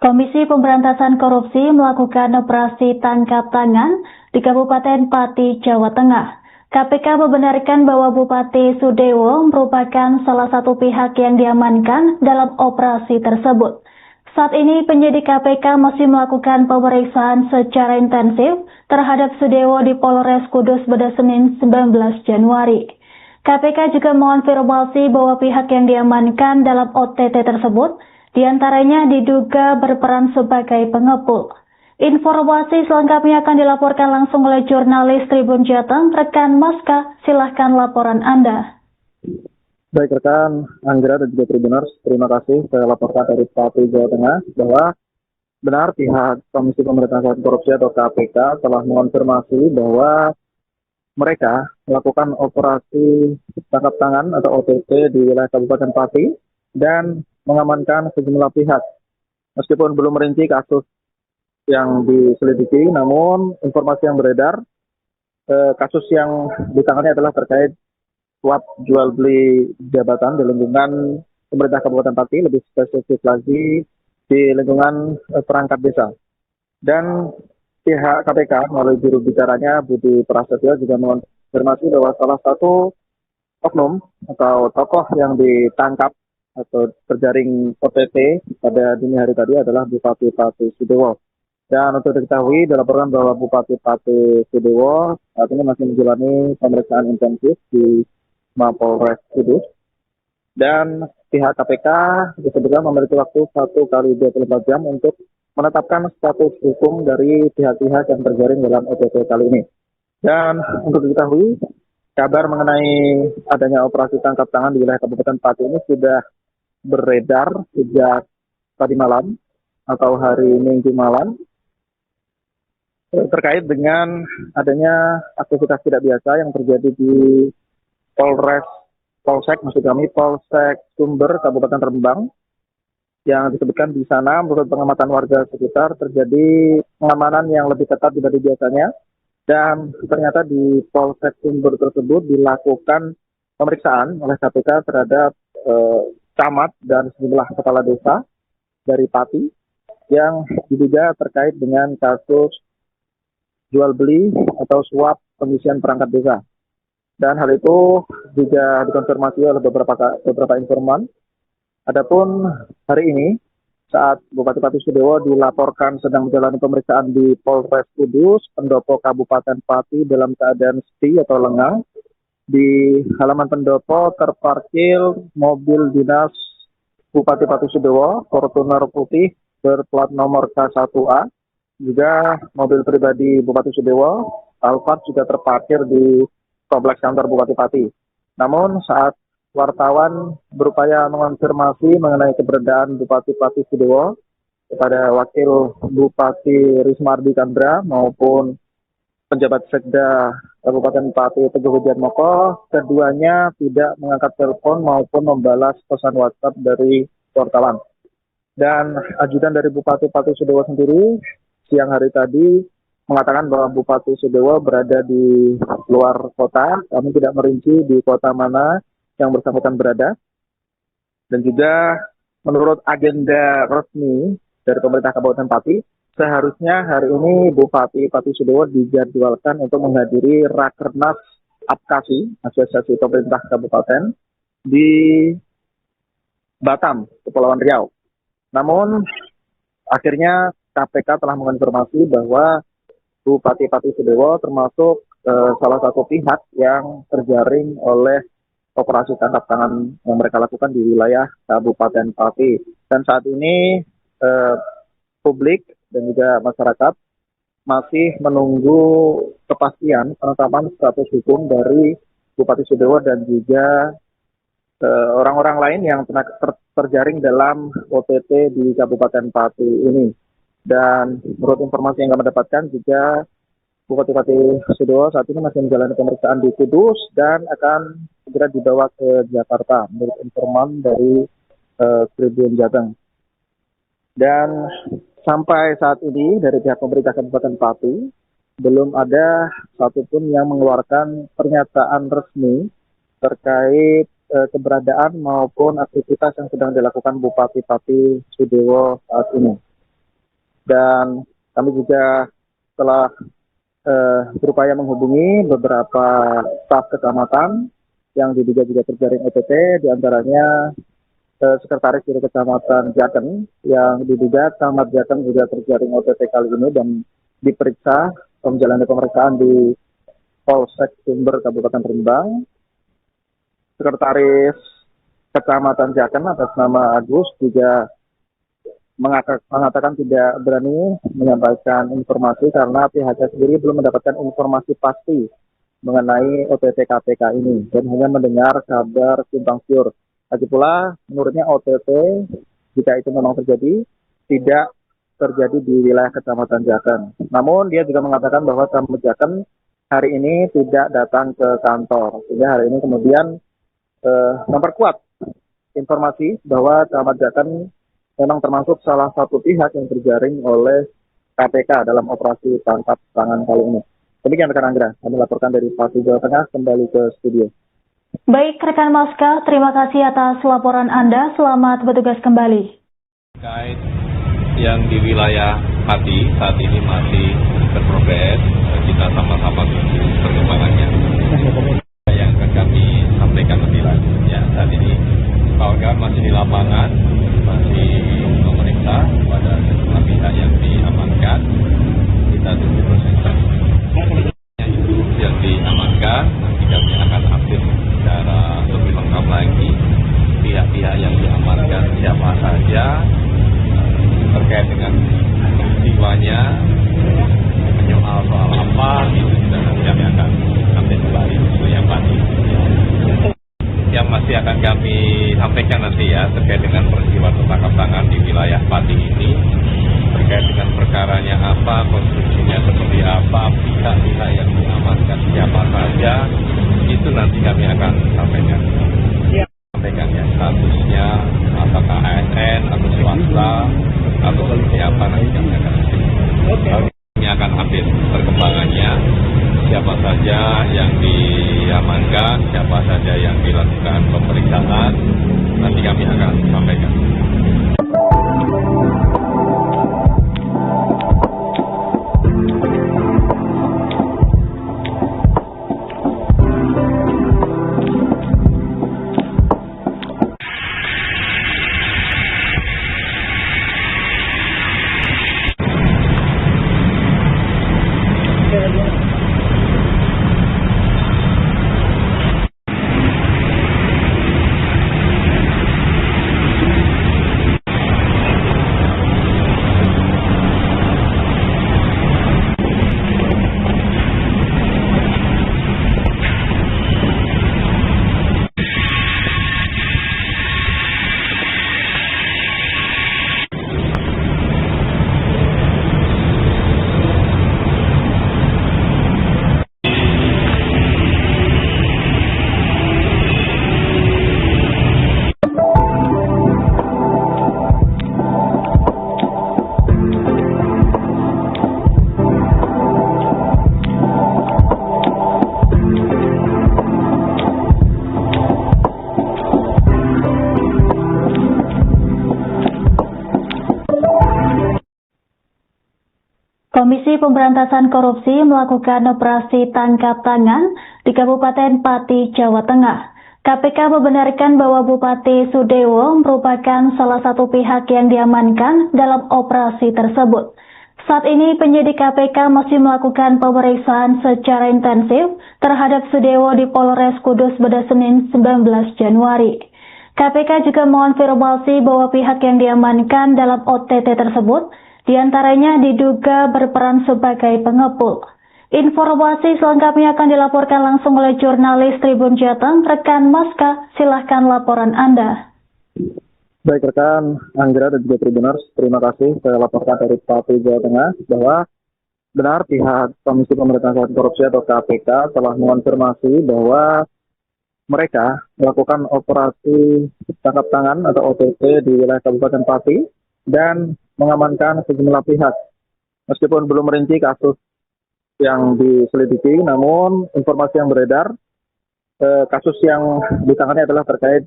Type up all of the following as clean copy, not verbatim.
Komisi Pemberantasan Korupsi melakukan operasi tangkap tangan di Kabupaten Pati, Jawa Tengah. KPK membenarkan bahwa Bupati Sudewo merupakan salah satu pihak yang diamankan dalam operasi tersebut. Saat ini penyidik KPK masih melakukan pemeriksaan secara intensif terhadap Sudewo di Polres Kudus pada Senin 19 Januari. KPK juga mengonfirmasi bahwa pihak yang diamankan dalam OTT tersebut diantaranya diduga berperan sebagai pengepul. Informasi selengkapnya akan dilaporkan langsung oleh jurnalis Tribun Jateng, rekan Maska. Silahkan laporan Anda. Baik rekan Anggra dan juga Tribuners, terima kasih. Saya laporkan dari Pati, Jawa Tengah bahwa benar pihak Komisi Pemberantasan Korupsi atau KPK telah mengonfirmasi bahwa mereka melakukan operasi tangkap tangan atau OTT di wilayah Kabupaten Pati dan mengamankan sejumlah pihak. Meskipun belum merinci kasus yang diselidiki, namun informasi yang beredar, kasus yang ditangani adalah terkait suap jual beli jabatan di lingkungan pemerintah Kabupaten Pati, lebih spesifik lagi di lingkungan perangkat desa. Dan pihak KPK melalui juru bicaranya Budi Prasetyo juga mengonfirmasi bahwa salah satu oknum atau tokoh yang ditangkap atau terjaring OTT pada dini hari tadi adalah Bupati Pati Sudewo. Dan untuk diketahui, dilaporkan bahwa Bupati Pati Sudewo saat ini masih menjalani pemeriksaan intensif di Mapolres Kudus. Dan pihak KPK disebutkan memiliki waktu 1x24 jam untuk menetapkan status hukum dari pihak-pihak yang terjaring dalam OTT kali ini. Dan untuk diketahui, kabar mengenai adanya operasi tangkap tangan di wilayah Kabupaten Pati ini sudah beredar sejak tadi malam atau hari Minggu malam terkait dengan adanya aktivitas tidak biasa yang terjadi di Polsek Sumber Kabupaten Rembang, yang disebutkan di sana menurut pengamatan warga sekitar terjadi pengamanan yang lebih ketat dibanding biasanya, dan ternyata di Polsek Sumber tersebut dilakukan pemeriksaan oleh KPK terhadap camat dan sejumlah kepala desa dari Pati yang diduga terkait dengan kasus jual beli atau suap pengisian perangkat desa. Dan hal itu juga dikonfirmasi oleh beberapa informan. Adapun hari ini saat Bupati Pati Sudewo dilaporkan sedang menjalani pemeriksaan di Polres Kudus, pendopo Kabupaten Pati dalam keadaan sepi atau lengang. Di halaman pendopo terparkir mobil dinas Bupati Pati Sudewo, Fortuner putih berplat nomor K1A. Juga mobil pribadi Bupati Sudewo, Alphard, juga terparkir di kompleks kantor Bupati Pati. Namun saat wartawan berupaya mengonfirmasi mengenai keberadaan Bupati Pati Sudewo kepada Wakil Bupati Rismardi Chandra maupun penjabat Sekda Kabupaten Pati Teguh Widiatmoko, keduanya tidak mengangkat telepon maupun membalas pesan WhatsApp dari wartawan. Dan ajudan dari Bupati Pati Sudewo sendiri siang hari tadi mengatakan bahwa Bupati Sudewo berada di luar kota. Kami tidak merinci di kota mana yang bersangkutan berada. Dan juga menurut agenda resmi dari pemerintah Kabupaten Pati, seharusnya hari ini Bupati Pati Sudewo dijadwalkan untuk menghadiri Rakernas APKASI, Asosiasi Pemerintah Kabupaten, di Batam, Kepulauan Riau. Namun, akhirnya KPK telah mengonfirmasi bahwa Bupati Pati Sudewo termasuk salah satu pihak yang terjaring oleh operasi tangkap tangan yang mereka lakukan di wilayah Kabupaten Pati. Dan saat ini publik dan juga masyarakat masih menunggu kepastian penetapan status hukum dari Bupati Sudewo dan juga orang-orang lain yang terjaring dalam OTT di Kabupaten Pati ini. Dan menurut informasi yang kami dapatkan juga Bupati Pati Sudewo saat ini masih menjalani pemeriksaan di Kudus dan akan segera dibawa ke Jakarta menurut informan dari Tribun Jateng. Dan sampai saat ini dari pihak pemerintah Kabupaten Pati belum ada satupun yang mengeluarkan pernyataan resmi terkait keberadaan maupun aktivitas yang sedang dilakukan Bupati Pati Sudewo saat ini. Dan kami juga telah berupaya menghubungi beberapa staf kecamatan yang diduga juga terjaring OTT, diantaranya Sekretaris dari Kecamatan Jateng yang diduga Camat Jateng juga terjaring OTT kali ini dan diperiksa menjalani pemeriksaan di Polsek Sumber Kabupaten Rembang. Sekretaris Kecamatan Jateng atas nama Agus juga mengatakan tidak berani menyampaikan informasi karena pihaknya sendiri belum mendapatkan informasi pasti mengenai OTT KPK ini dan hanya mendengar kabar simpang siur. Lagi pula, menurutnya OTT, jika itu memang terjadi, tidak terjadi di wilayah Kecamatan Jateng. Namun, dia juga mengatakan bahwa Camat Jateng hari ini tidak datang ke kantor. Sehingga hari ini kemudian memperkuat informasi bahwa Camat Jateng memang termasuk salah satu pihak yang terjaring oleh KPK dalam operasi tangkap tangan kali ini. Demikian rekan Anggra, kami laporkan dari Pati, Jawa Tengah, kembali ke studio. Baik, rekan Maska, terima kasih atas laporan Anda. Selamat bertugas kembali. Terkait yang di wilayah Pati saat ini masih berprogres, kita sama-sama tunggu perkembangannya. Yang akan kami sampaikan lebih lanjut. Ya, saat ini kawan-kawan masih di lapangan, masih memeriksa pada sejumlah pihak yang diamankan. Kita tunggu proses selanjutnya itu yang diamankan. Nanti kami akan update secara lebih lengkap lagi pihak-pihak yang diamankan siapa saja, terkait dengan jiwanya, menyoal soal apa, itu juga nanti kami akan update kembali untuk yang pasti. Yang masih akan kami sampaikan nanti ya terkait dengan peristiwa tangkap tangan di wilayah Pati ini, terkait dengan perkaranya apa, konstruksinya seperti apa, pihak-pihak yang diamankan siapa saja, itu nanti kami akan sampaikan. Sampaikan ya statusnya apakah ASN atau swasta atau seperti apa, nanti kami akan sampaikan. Kami akan update perkembangannya, siapa saja yang diamankan, siapa saja yang dilakukan pemeriksaan, nanti kami akan sampaikan. Komisi Pemberantasan Korupsi melakukan operasi tangkap tangan di Kabupaten Pati, Jawa Tengah. KPK membenarkan bahwa Bupati Sudewo merupakan salah satu pihak yang diamankan dalam operasi tersebut. Saat ini penyidik KPK masih melakukan pemeriksaan secara intensif terhadap Sudewo di Polres Kudus pada Senin 19 Januari. KPK juga mengonfirmasi bahwa pihak yang diamankan dalam OTT tersebut diantaranya diduga berperan sebagai pengepul. Informasi selengkapnya akan dilaporkan langsung oleh jurnalis Tribun Jateng, rekan Maska. Silahkan laporan Anda. Baik rekan Anggra dan juga Tribuners, terima kasih. Saya laporkan dari Pati, Jawa Tengah bahwa benar pihak Komisi Pemberantasan Korupsi atau KPK telah mengonfirmasi bahwa mereka melakukan operasi tangkap tangan atau OTT di wilayah Kabupaten Pati dan mengamankan sejumlah pihak. Meskipun belum merinci kasus yang diselidiki, namun informasi yang beredar, kasus yang ditangani adalah terkait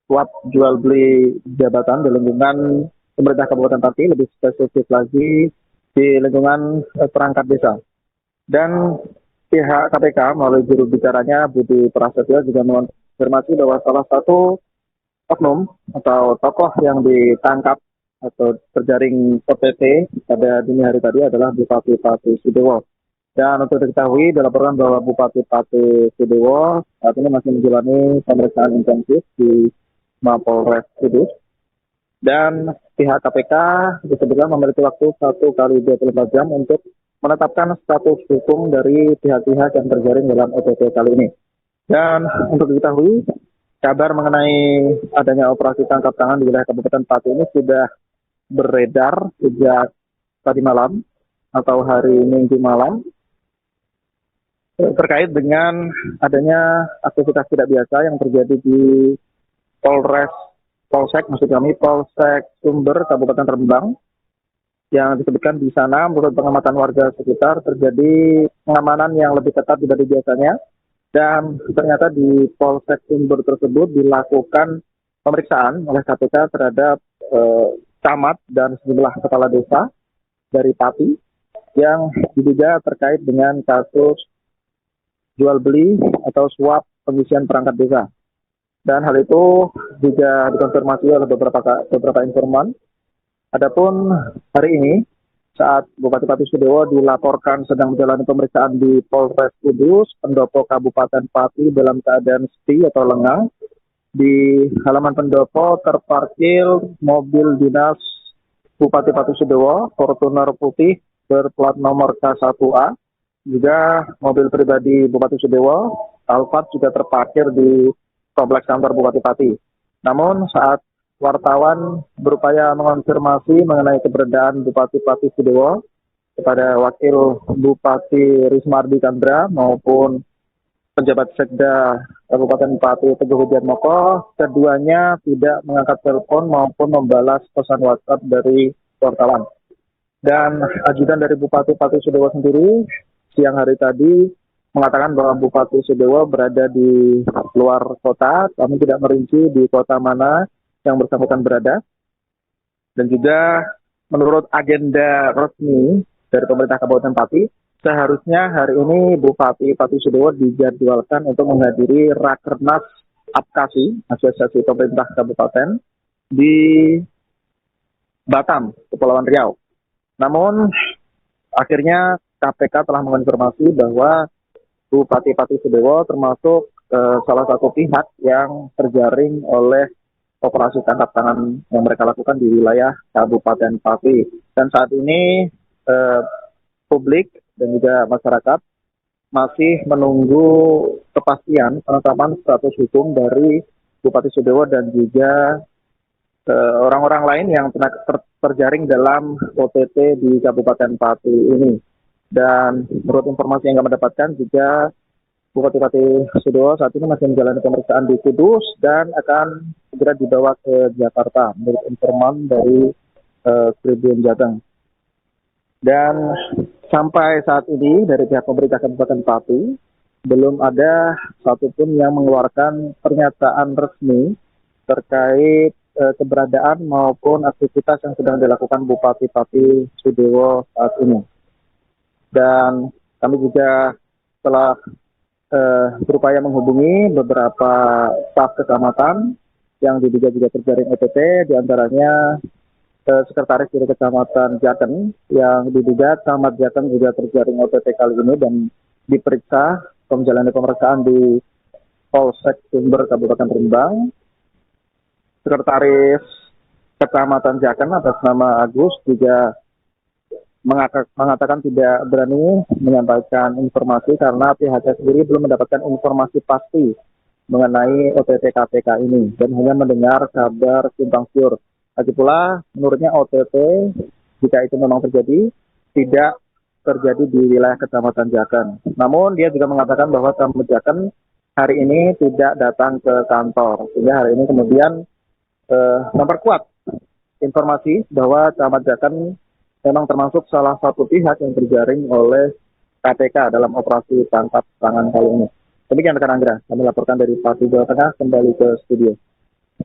suap jual beli jabatan di lingkungan pemerintah Kabupaten Pati, lebih spesifik lagi di lingkungan perangkat desa. Dan pihak KPK melalui juru bicaranya Budi Prasetyo juga mengonfirmasi bahwa salah satu oknum atau tokoh yang ditangkap atau terjaring OTT pada dini hari tadi adalah Bupati Pati Sudewo. Dan untuk diketahui dilaporkan bahwa Bupati Pati Sudewo saat ini masih menjalani pemeriksaan intensif di Mapolres Kudus. Dan pihak KPK disebutkan memiliki waktu 1 kali 24 jam untuk menetapkan status hukum dari pihak-pihak yang terjaring dalam OTT kali ini. Dan untuk diketahui, kabar mengenai adanya operasi tangkap tangan di wilayah Kabupaten Pati ini sudah beredar sejak tadi malam atau hari Minggu malam terkait dengan adanya aktivitas tidak biasa yang terjadi di Polsek Sumber Kabupaten Rembang, yang disebutkan di sana menurut pengamatan warga sekitar terjadi pengamanan yang lebih ketat dibanding biasanya, dan ternyata di Polsek Sumber tersebut dilakukan pemeriksaan oleh KPK terhadap camat dan sejumlah kepala desa dari Pati yang diduga terkait dengan kasus jual beli atau suap pengisian perangkat desa. Dan hal itu juga dikonfirmasi oleh beberapa informan. Adapun hari ini saat Bupati Pati Sudewo dilaporkan sedang menjalani pemeriksaan di Polres Kudus, pendopo Kabupaten Pati dalam keadaan sepi atau lengang. Di halaman pendopo terparkir mobil dinas Bupati Pati Sudewo, Fortuner putih berplat nomor K1A. Juga mobil pribadi Bupati Sudewo, Alphard, juga terparkir di kompleks kantor Bupati Pati. Namun saat wartawan berupaya mengonfirmasi mengenai keberadaan Bupati Pati Sudewo kepada Wakil Bupati Rismardi Chandra maupun pejabat Sekda Kabupaten Pati Teguh Widiatmoko, keduanya tidak mengangkat telepon maupun membalas pesan WhatsApp dari wartawan. Dan ajudan dari Bupati Pati Sudewo sendiri siang hari tadi mengatakan bahwa Bupati Sudewo berada di luar kota, kami tidak merinci di kota mana yang bersangkutan berada. Dan juga menurut agenda resmi dari pemerintah Kabupaten Pati, seharusnya hari ini Bupati Pati Sudewo dijadwalkan untuk menghadiri Rakernas APKASI, Asosiasi Pemerintah Kabupaten, di Batam, Kepulauan Riau. Namun akhirnya KPK telah mengonfirmasi bahwa Bupati Pati Sudewo termasuk salah satu pihak yang terjaring oleh operasi tangkap tangan yang mereka lakukan di wilayah Kabupaten Pati. Dan saat ini publik dan juga masyarakat masih menunggu kepastian penetapan status hukum dari Bupati Sudewo dan juga orang-orang lain yang terjaring dalam OTT di Kabupaten Pati ini. Dan menurut informasi yang kami dapatkan juga Bupati Pati Sudewo saat ini masih menjalani pemeriksaan di Kudus dan akan segera dibawa ke Jakarta menurut informan dari Tribun Jateng. Dan sampai saat ini dari pihak pemerintah Kabupaten Pati belum ada satupun yang mengeluarkan pernyataan resmi terkait keberadaan maupun aktivitas yang sedang dilakukan Bupati Pati Sudewo saat ini. Dan kami juga telah berupaya menghubungi beberapa staf kecamatan yang diduga juga terjaring OTT, diantaranya Sekretaris dari Kecamatan Jateng yang diduga Camat Jateng juga terjaring OTT kali ini dan diperiksa menjalani pemeriksaan di Polsek Sumber Kabupaten Rembang. Sekretaris Kecamatan Jateng atas nama Agus juga mengatakan tidak berani menyampaikan informasi karena pihaknya sendiri belum mendapatkan informasi pasti mengenai OTT KPK ini dan hanya mendengar kabar simpang siur. Lagi pula menurutnya OTT jika itu memang terjadi tidak terjadi di wilayah Kecamatan Jateng. Namun dia juga mengatakan bahwa Camat Jateng hari ini tidak datang ke kantor sehingga hari ini kemudian memperkuat informasi bahwa Camat Jateng memang termasuk salah satu pihak yang terjaring oleh KPK dalam operasi tangkap tangan kali ini. Demikian rekan Anggra, kami laporkan dari Pati, Jawa Tengah, kembali ke studio.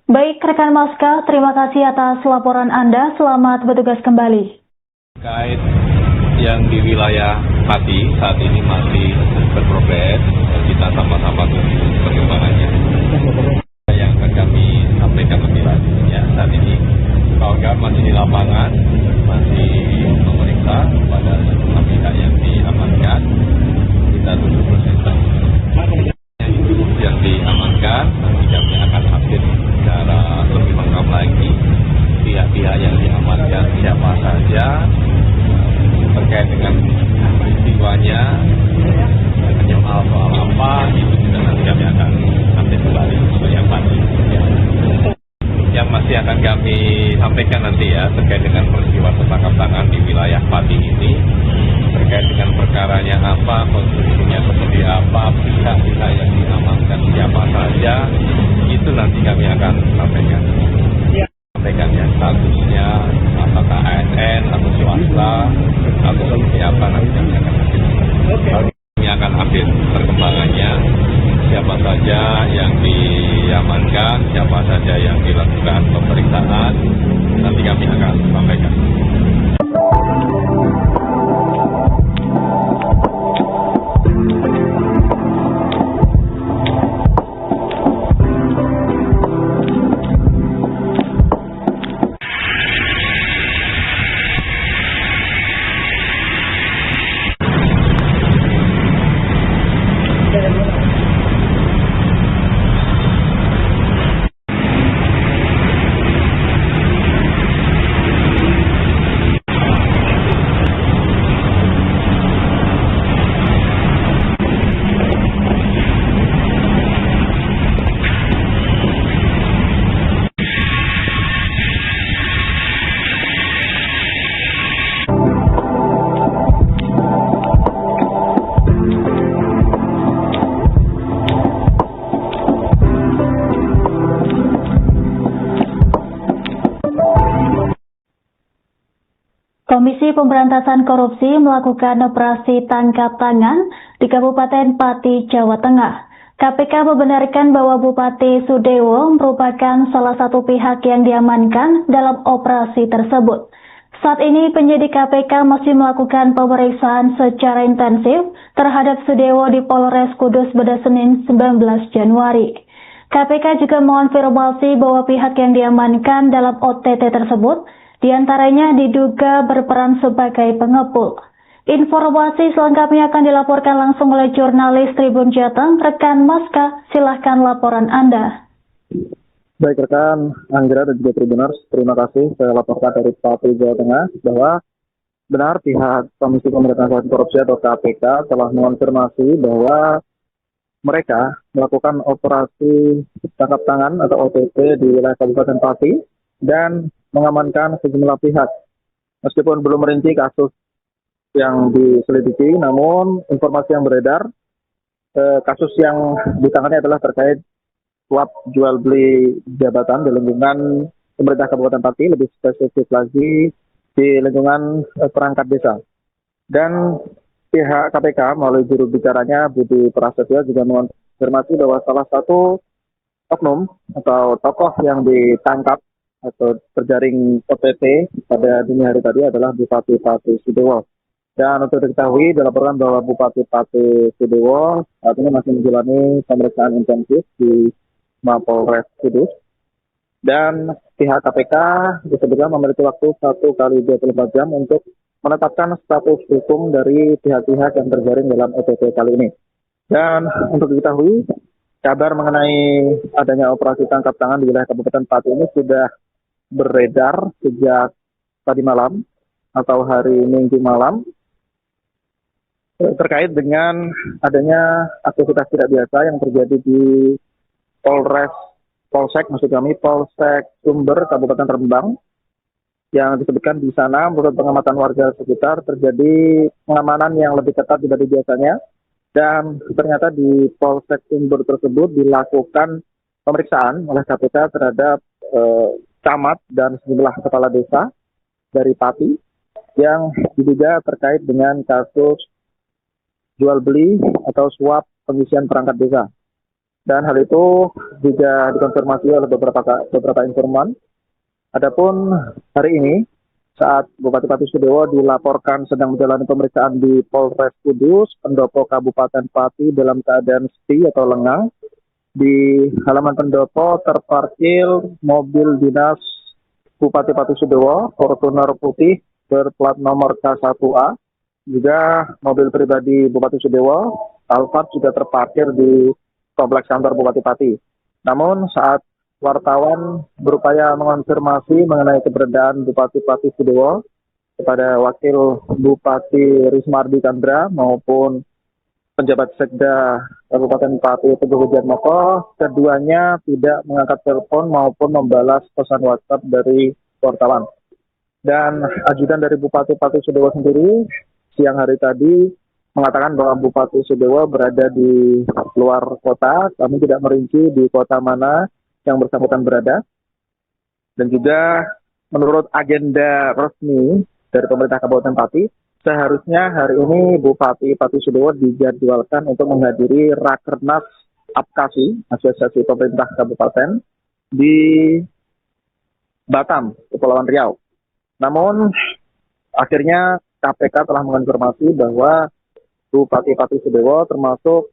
Baik rekan Maska, terima kasih atas laporan Anda. Selamat bertugas kembali. Terkait yang di wilayah Pati saat ini masih berprogres, kita sama-sama tunggu perkembangannya. Yang akan kami sampaikan lebih lanjut ya, saat ini kawan-kawan masih di lapangan, masih memeriksa pada sejumlah pihak yang diamankan. Kita tunggu proses yang diamankan, nanti kami akan update secara lebih lengkap lagi pihak-pihak yang diamankan siapa saja, terkait dengan peristiwanya, menyoal soal apa, itu juga nanti kami akan update kembali untuk yang pasti. Ya. Yang masih akan kami sampaikan nanti ya, terkait dengan peristiwa tertangkap tangan di wilayah Pati ini, terkait dengan perkaranya apa, konstruksinya seperti apa, pihak-pihak yang diamankan siapa saja, itu nanti kami akan sampaikan. Sampaikan ya, statusnya apakah ASN atau swasta atau seperti apa, nanti kami akan update. Kami akan update perkembangannya, siapa saja yang diamankan, siapa saja yang dilakukan pemeriksaan, nanti kami akan sampaikan. Komisi Pemberantasan Korupsi melakukan operasi tangkap tangan di Kabupaten Pati, Jawa Tengah. KPK membenarkan bahwa Bupati Sudewo merupakan salah satu pihak yang diamankan dalam operasi tersebut. Saat ini penyidik KPK masih melakukan pemeriksaan secara intensif terhadap Sudewo di Polres Kudus pada Senin 19 Januari. KPK juga mengonfirmasi bahwa pihak yang diamankan dalam OTT tersebut diantaranya diduga berperan sebagai pengepul. Informasi selengkapnya akan dilaporkan langsung oleh jurnalis Tribun Jateng, rekan Maska. Silahkan laporan Anda. Baik rekan Anggra dan juga Tribuners, terima kasih. Saya laporkan dari Pati, Jawa Tengah bahwa benar pihak Komisi Pemberantasan Korupsi atau KPK telah mengonfirmasi bahwa mereka melakukan operasi tangkap tangan atau OTT di wilayah Kabupaten Pati dan mengamankan sejumlah pihak. Meskipun belum merinci kasus yang diselidiki, namun informasi yang beredar, kasus yang ditangani adalah terkait suap jual beli jabatan di lingkungan pemerintah Kabupaten Pati, lebih spesifik lagi di lingkungan perangkat desa. Dan pihak KPK melalui juru bicaranya Budi Prasetyo juga mengonfirmasi bahwa salah satu oknum atau tokoh yang ditangkap atau terjaring OTT pada dini hari tadi adalah Bupati Pati Sudewo. Dan untuk diketahui dilaporkan bahwa Bupati Pati Sudewo saat ini masih menjalani pemeriksaan intensif di Mapolres Kudus. Dan pihak KPK disebutkan memiliki waktu 1x24 jam untuk menetapkan status hukum dari pihak-pihak yang terjaring dalam OTT kali ini. Dan untuk diketahui, kabar mengenai adanya operasi tangkap tangan di wilayah Kabupaten Pati ini sudah beredar sejak tadi malam atau hari Minggu malam terkait dengan adanya aktivitas tidak biasa yang terjadi di Polsek Sumber Kabupaten Rembang, yang disebutkan di sana menurut pengamatan warga sekitar terjadi pengamanan yang lebih ketat dibanding biasanya, dan ternyata di Polsek Sumber tersebut dilakukan pemeriksaan oleh KPK terhadap camat dan sejumlah kepala desa dari Pati yang diduga terkait dengan kasus jual beli atau suap pengisian perangkat desa. Dan hal itu juga dikonfirmasi oleh beberapa informan. Adapun hari ini, saat Bupati Pati Sudewo dilaporkan sedang menjalani pemeriksaan di Polres Kudus, pendopo Kabupaten Pati dalam keadaan sepi atau lengang. Di halaman pendopo terparkir mobil dinas Bupati Pati Sudewo, Fortuner putih berplat nomor K1A. Juga mobil pribadi Bupati Sudewo, Alphard, juga terparkir di kompleks kantor Bupati Pati. Namun saat wartawan berupaya mengonfirmasi mengenai keberadaan Bupati Pati Sudewo kepada Wakil Bupati Rismardi Chandra maupun penjabat Sekda Kabupaten Pati Teguh Wijiatmoko, keduanya tidak mengangkat telepon maupun membalas pesan WhatsApp dari wartawan. Dan ajudan dari Bupati Pati Sudewo sendiri siang hari tadi mengatakan bahwa Bupati Sudewo berada di luar kota. Kami tidak merinci di kota mana yang bersangkutan berada. Dan juga menurut agenda resmi dari pemerintah Kabupaten Pati, seharusnya hari ini Bupati Pati Sudewo dijadwalkan untuk menghadiri Rakernas Apkasi, Asosiasi Pemerintah Kabupaten, di Batam, Kepulauan Riau. Namun, akhirnya KPK telah mengonfirmasi bahwa Bupati Pati Sudewo termasuk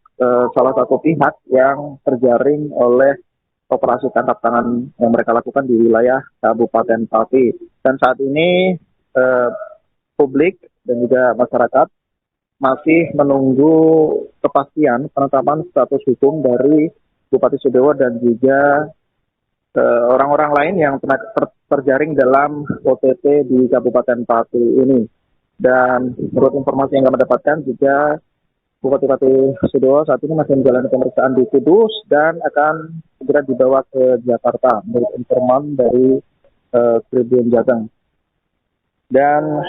salah satu pihak yang terjaring oleh operasi tangkap tangan yang mereka lakukan di wilayah Kabupaten Pati. Dan saat ini publik dan juga masyarakat masih menunggu kepastian penetapan status hukum dari Bupati Sudewo dan juga orang-orang lain yang terjaring dalam OTT di Kabupaten Pati ini. Dan menurut informasi yang kami dapatkan juga Bupati Pati Sudewo saat ini masih menjalani pemeriksaan di Kudus dan akan segera dibawa ke Jakarta menurut informan dari Tribun Jateng. Dan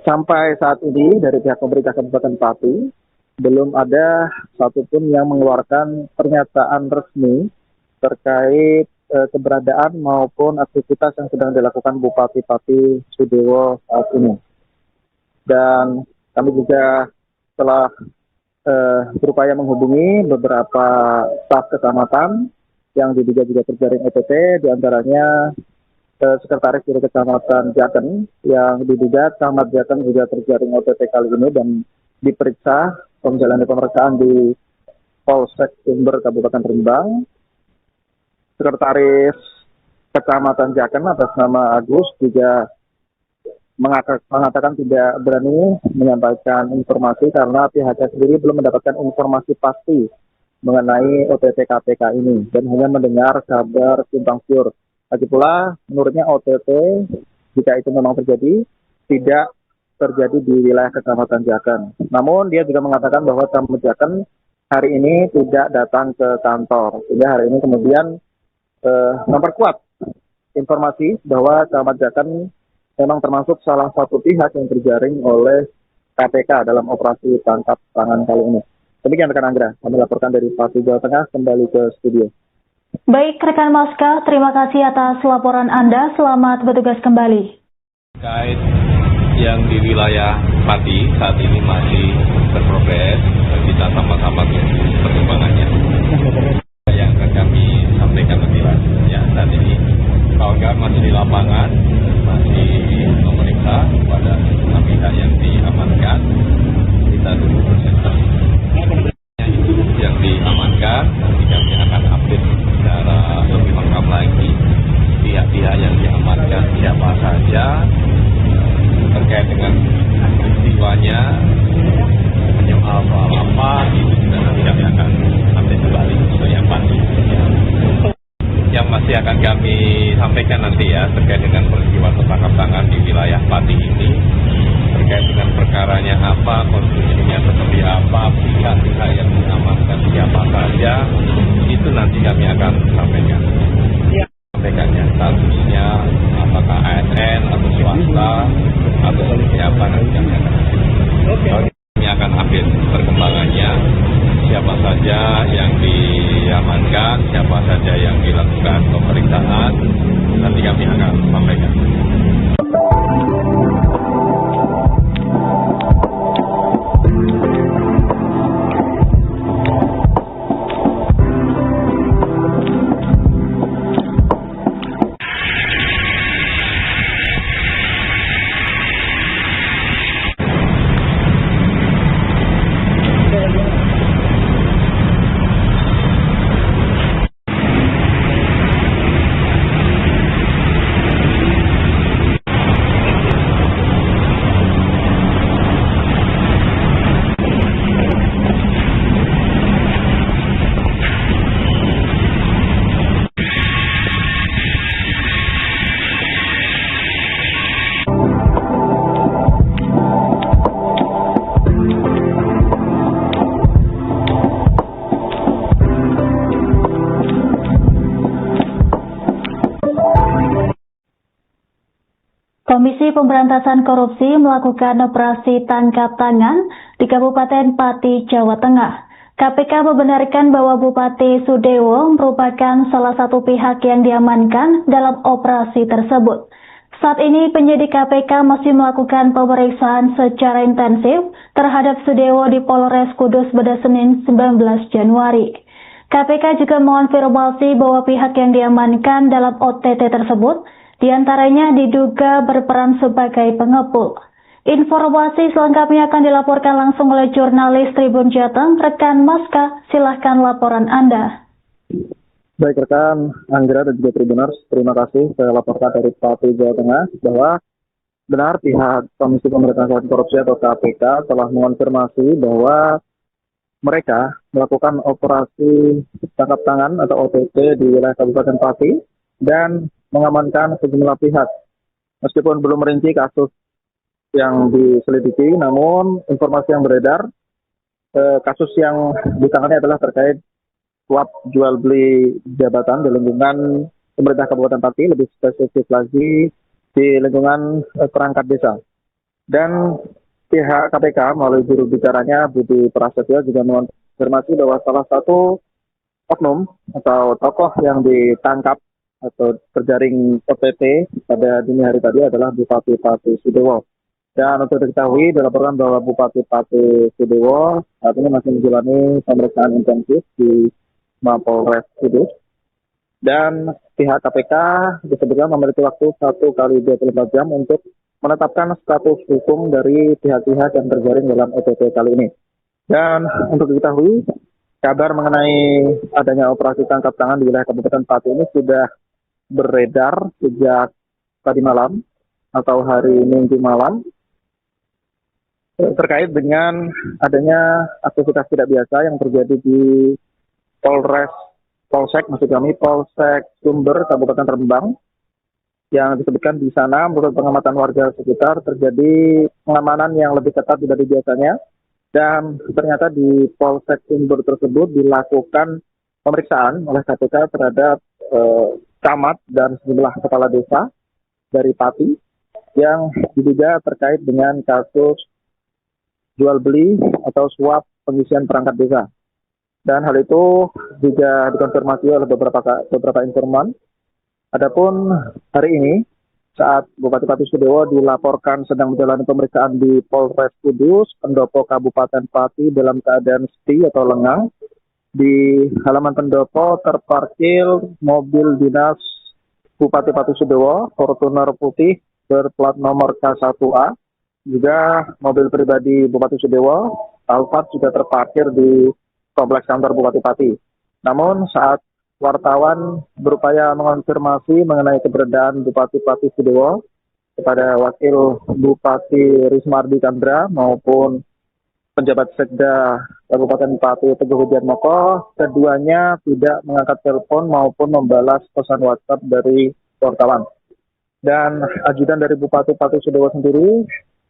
sampai saat ini dari pihak pemerintah Kabupaten Pati belum ada satupun yang mengeluarkan pernyataan resmi terkait keberadaan maupun aktivitas yang sedang dilakukan Bupati Pati Sudewo saat ini. Dan kami juga telah berupaya menghubungi beberapa staf kecamatan yang diduga juga terjaring OTT, diantaranya Sekretaris dari Kecamatan Jaken yang diduga Camat Jaken juga terjaring OTT kali ini dan diperiksa menjalani pemeriksaan di Polsek Sumber Kabupaten Rembang. Sekretaris Kecamatan Jaken atas nama Agus juga mengatakan tidak berani menyampaikan informasi karena pihaknya sendiri belum mendapatkan informasi pasti mengenai OTT KPK ini dan hanya mendengar kabar simpang siur. Lagi pula, menurutnya OTT jika itu memang terjadi tidak terjadi di wilayah Kecamatan Jaken. Namun dia juga mengatakan bahwa Camat Jaken hari ini tidak datang ke kantor, sehingga hari ini kemudian memperkuat informasi bahwa Camat Jaken memang termasuk salah satu pihak yang terjaring oleh KPK dalam operasi tangkap tangan kali ini. Demikian rekan Anggra, kami laporkan dari Pati, Jawa Tengah, kembali ke studio. Baik rekan Maska, terima kasih atas laporan Anda, selamat bertugas kembali. Terkait yang di wilayah Pati saat ini masih berprogres, kita sama-sama tunggu perkembangannya. Yang akan kami sampaikan lebih lanjut. Ya, saat ini kawan-kawan masih di lapangan, masih memeriksa kepada pihak yang diamankan. Kita tunggu proses yang diamankan, nanti kami akan update secara lebih lengkap lagi pihak-pihak yang diamankan siapa saja, terkait dengan peristiwanya, menyoal soal apa, itu juga nanti kami akan update kembali untuk yang pasti. Yang masih akan kami sampaikan nanti ya terkait dengan peristiwa tertangkap tangan di wilayah Pati ini, terkait dengan perkaranya apa, konstruksinya seperti apa, pihak-pihak yang mengamankan siapa saja, itu nanti kami akan sampaikan. Ya. Sampaikannya statusnya apakah ASN atau swasta atau siapa, nanti kami akan kami akan update perkembangannya, siapa saja yang diamankan, siapa saja yang dilakukan pemeriksaan, nanti kami akan sampaikan. Komisi Pemberantasan Korupsi melakukan operasi tangkap tangan di Kabupaten Pati, Jawa Tengah. KPK membenarkan bahwa Bupati Sudewo merupakan salah satu pihak yang diamankan dalam operasi tersebut. Saat ini penyidik KPK masih melakukan pemeriksaan secara intensif terhadap Sudewo di Polres Kudus pada Senin 19 Januari. KPK juga mengonfirmasi bahwa pihak yang diamankan dalam OTT tersebut diantaranya diduga berperan sebagai pengepul. Informasi selengkapnya akan dilaporkan langsung oleh jurnalis Tribun Jateng, rekan Maska. Silahkan laporan Anda. Baik rekan Anggra dan juga Tribuners, terima kasih. Saya laporkan dari Pati, Jawa Tengah bahwa benar pihak Komisi Pemberantasan Korupsi atau KPK telah mengonfirmasi bahwa mereka melakukan operasi tangkap tangan atau OTT di wilayah Kabupaten Pati dan mengamankan sejumlah pihak. Meskipun belum merinci kasus yang diselidiki, namun informasi yang beredar, kasus yang ditangani adalah terkait suap jual beli jabatan di lingkungan pemerintah Kabupaten Pati, lebih spesifik lagi di lingkungan perangkat desa. Dan pihak KPK melalui juru bicaranya Budi Prasetyo juga mengonfirmasi bahwa salah satu oknum atau tokoh yang ditangkap atau terjaring OTT pada dini hari tadi adalah Bupati Pati Sudewo. Dan untuk diketahui dilaporkan bahwa Bupati Pati Sudewo saat ini masih menjalani pemeriksaan intensif di Mapolres Kudus. Dan pihak KPK disebutkan memiliki waktu 1 kali 24 jam untuk menetapkan status hukum dari pihak-pihak yang terjaring dalam OTT kali ini. Dan untuk diketahui, kabar mengenai adanya operasi tangkap tangan di wilayah Kabupaten Pati ini sudah beredar sejak tadi malam atau hari Minggu malam terkait dengan adanya aktivitas tidak biasa yang terjadi di Polsek Sumber Kabupaten Rembang, yang disebutkan di sana menurut pengamatan warga sekitar terjadi pengamanan yang lebih ketat dari biasanya, dan ternyata di Polsek Sumber tersebut dilakukan pemeriksaan oleh KPK terhadap camat dan sejumlah kepala desa dari Pati yang diduga terkait dengan kasus jual beli atau suap pengisian perangkat desa. Dan hal itu juga dikonfirmasi oleh beberapa informan. Adapun hari ini saat Bupati Pati Sudewo dilaporkan sedang menjalani pemeriksaan di Polres Kudus, pendopo Kabupaten Pati dalam keadaan sepi atau lengang. Di halaman pendopo terparkir mobil dinas Bupati Pati Sudewo, Fortuner putih berplat nomor K1A. Juga mobil pribadi Bupati Sudewo, Alphard, juga terparkir di kompleks kantor Bupati Pati. Namun saat wartawan berupaya mengonfirmasi mengenai keberadaan Bupati Pati Sudewo kepada Wakil Bupati Rismardi Chandra maupun penjabat Sekda Kabupaten Pati Teguh Hudiatmoko, keduanya tidak mengangkat telepon maupun membalas pesan WhatsApp dari wartawan. Dan ajudan dari Bupati Pati Sudewo sendiri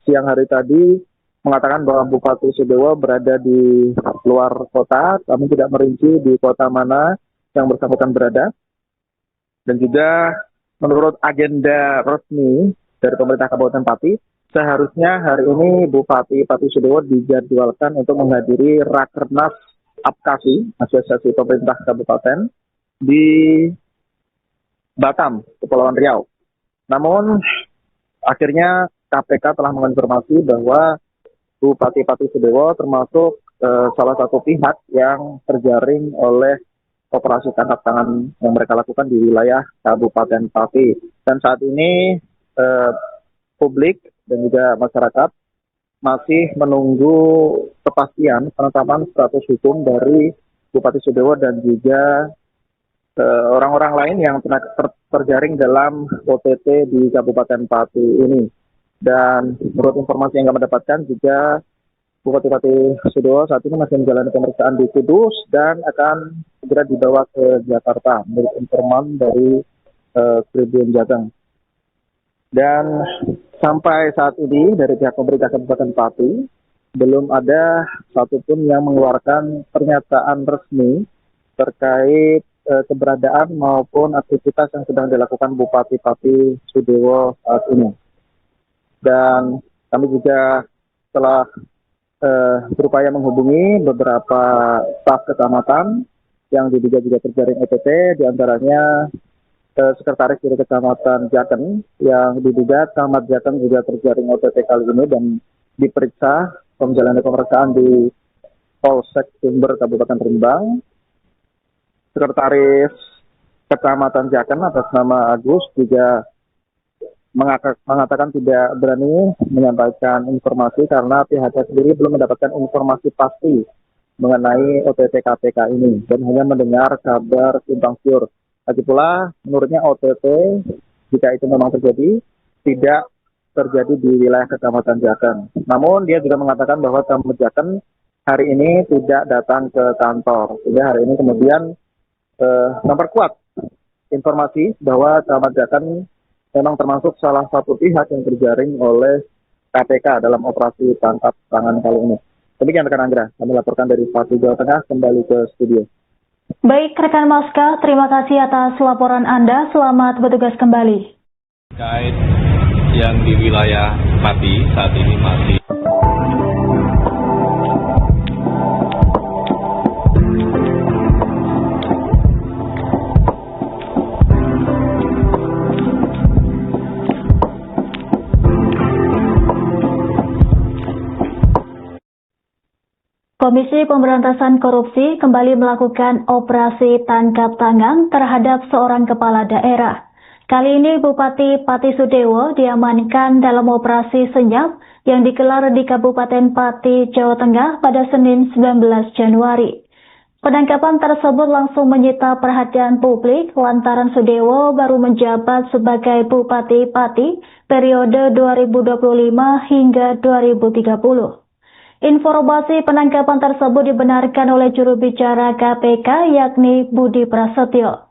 siang hari tadi mengatakan bahwa Bupati Sudewo berada di luar kota, namun tidak merinci di kota mana yang bersangkutan berada. Dan juga menurut agenda resmi dari pemerintah Kabupaten Pati, seharusnya hari ini Bupati Pati Sudewo dijadwalkan untuk menghadiri Rakernas Apkasi, Asosiasi Pemerintah Kabupaten, di Batam, Kepulauan Riau. Namun, akhirnya KPK telah mengonfirmasi bahwa Bupati Pati Sudewo termasuk salah satu pihak yang terjaring oleh operasi tangkap tangan yang mereka lakukan di wilayah Kabupaten Pati. Dan saat ini publik dan juga masyarakat masih menunggu kepastian penetapan status hukum dari Bupati Sudewo dan juga orang-orang lain yang terjaring dalam OTT di Kabupaten Pati ini. Dan menurut informasi yang kami dapatkan juga Bupati Pati Sudewo saat ini masih menjalani pemeriksaan di Kudus dan akan segera dibawa ke Jakarta menurut informan dari Tribun Jateng. Dan sampai saat ini dari pihak pemerintah Kabupaten Pati belum ada satupun yang mengeluarkan pernyataan resmi terkait keberadaan maupun aktivitas yang sedang dilakukan Bupati Pati Sudewo saat ini. Dan kami juga telah berupaya menghubungi beberapa staf kecamatan yang diduga juga terjaring OTT, diantaranya Sekretaris dari Kecamatan Jaken yang diduga Camat Jaken juga terjaring OTT kali ini dan diperiksa menjalani pemeriksaan di Polsek Sumber Kabupaten Rembang. Sekretaris Kecamatan Jaken atas nama Agus juga mengatakan tidak berani menyampaikan informasi karena pihaknya sendiri belum mendapatkan informasi pasti mengenai OTT KPK ini dan hanya mendengar kabar simpang siur. Lagi pula, menurutnya OTT jika itu memang terjadi tidak terjadi di wilayah Kecamatan Jaken. Namun dia juga mengatakan bahwa Camat Jaken hari ini tidak datang ke kantor. Sehingga hari ini kemudian memperkuat informasi bahwa Camat Jaken memang termasuk salah satu pihak yang terjaring oleh KPK dalam operasi tangkap tangan kali ini. Demikian rekan Anggra, kami laporkan dari Pati, Jawa Tengah, kembali ke studio. Baik rekan Maska, terima kasih atas laporan Anda, selamat bertugas kembali. Terkait yang di wilayah Pati saat ini masih Komisi Pemberantasan Korupsi kembali melakukan operasi tangkap tangan terhadap seorang kepala daerah. Kali ini Bupati Pati Sudewo diamankan dalam operasi senyap yang digelar di Kabupaten Pati, Jawa Tengah pada Senin 19 Januari. Penangkapan tersebut langsung menyita perhatian publik lantaran Sudewo baru menjabat sebagai Bupati Pati periode 2025 hingga 2030. Informasi penangkapan tersebut dibenarkan oleh juru bicara KPK yakni Budi Prasetyo.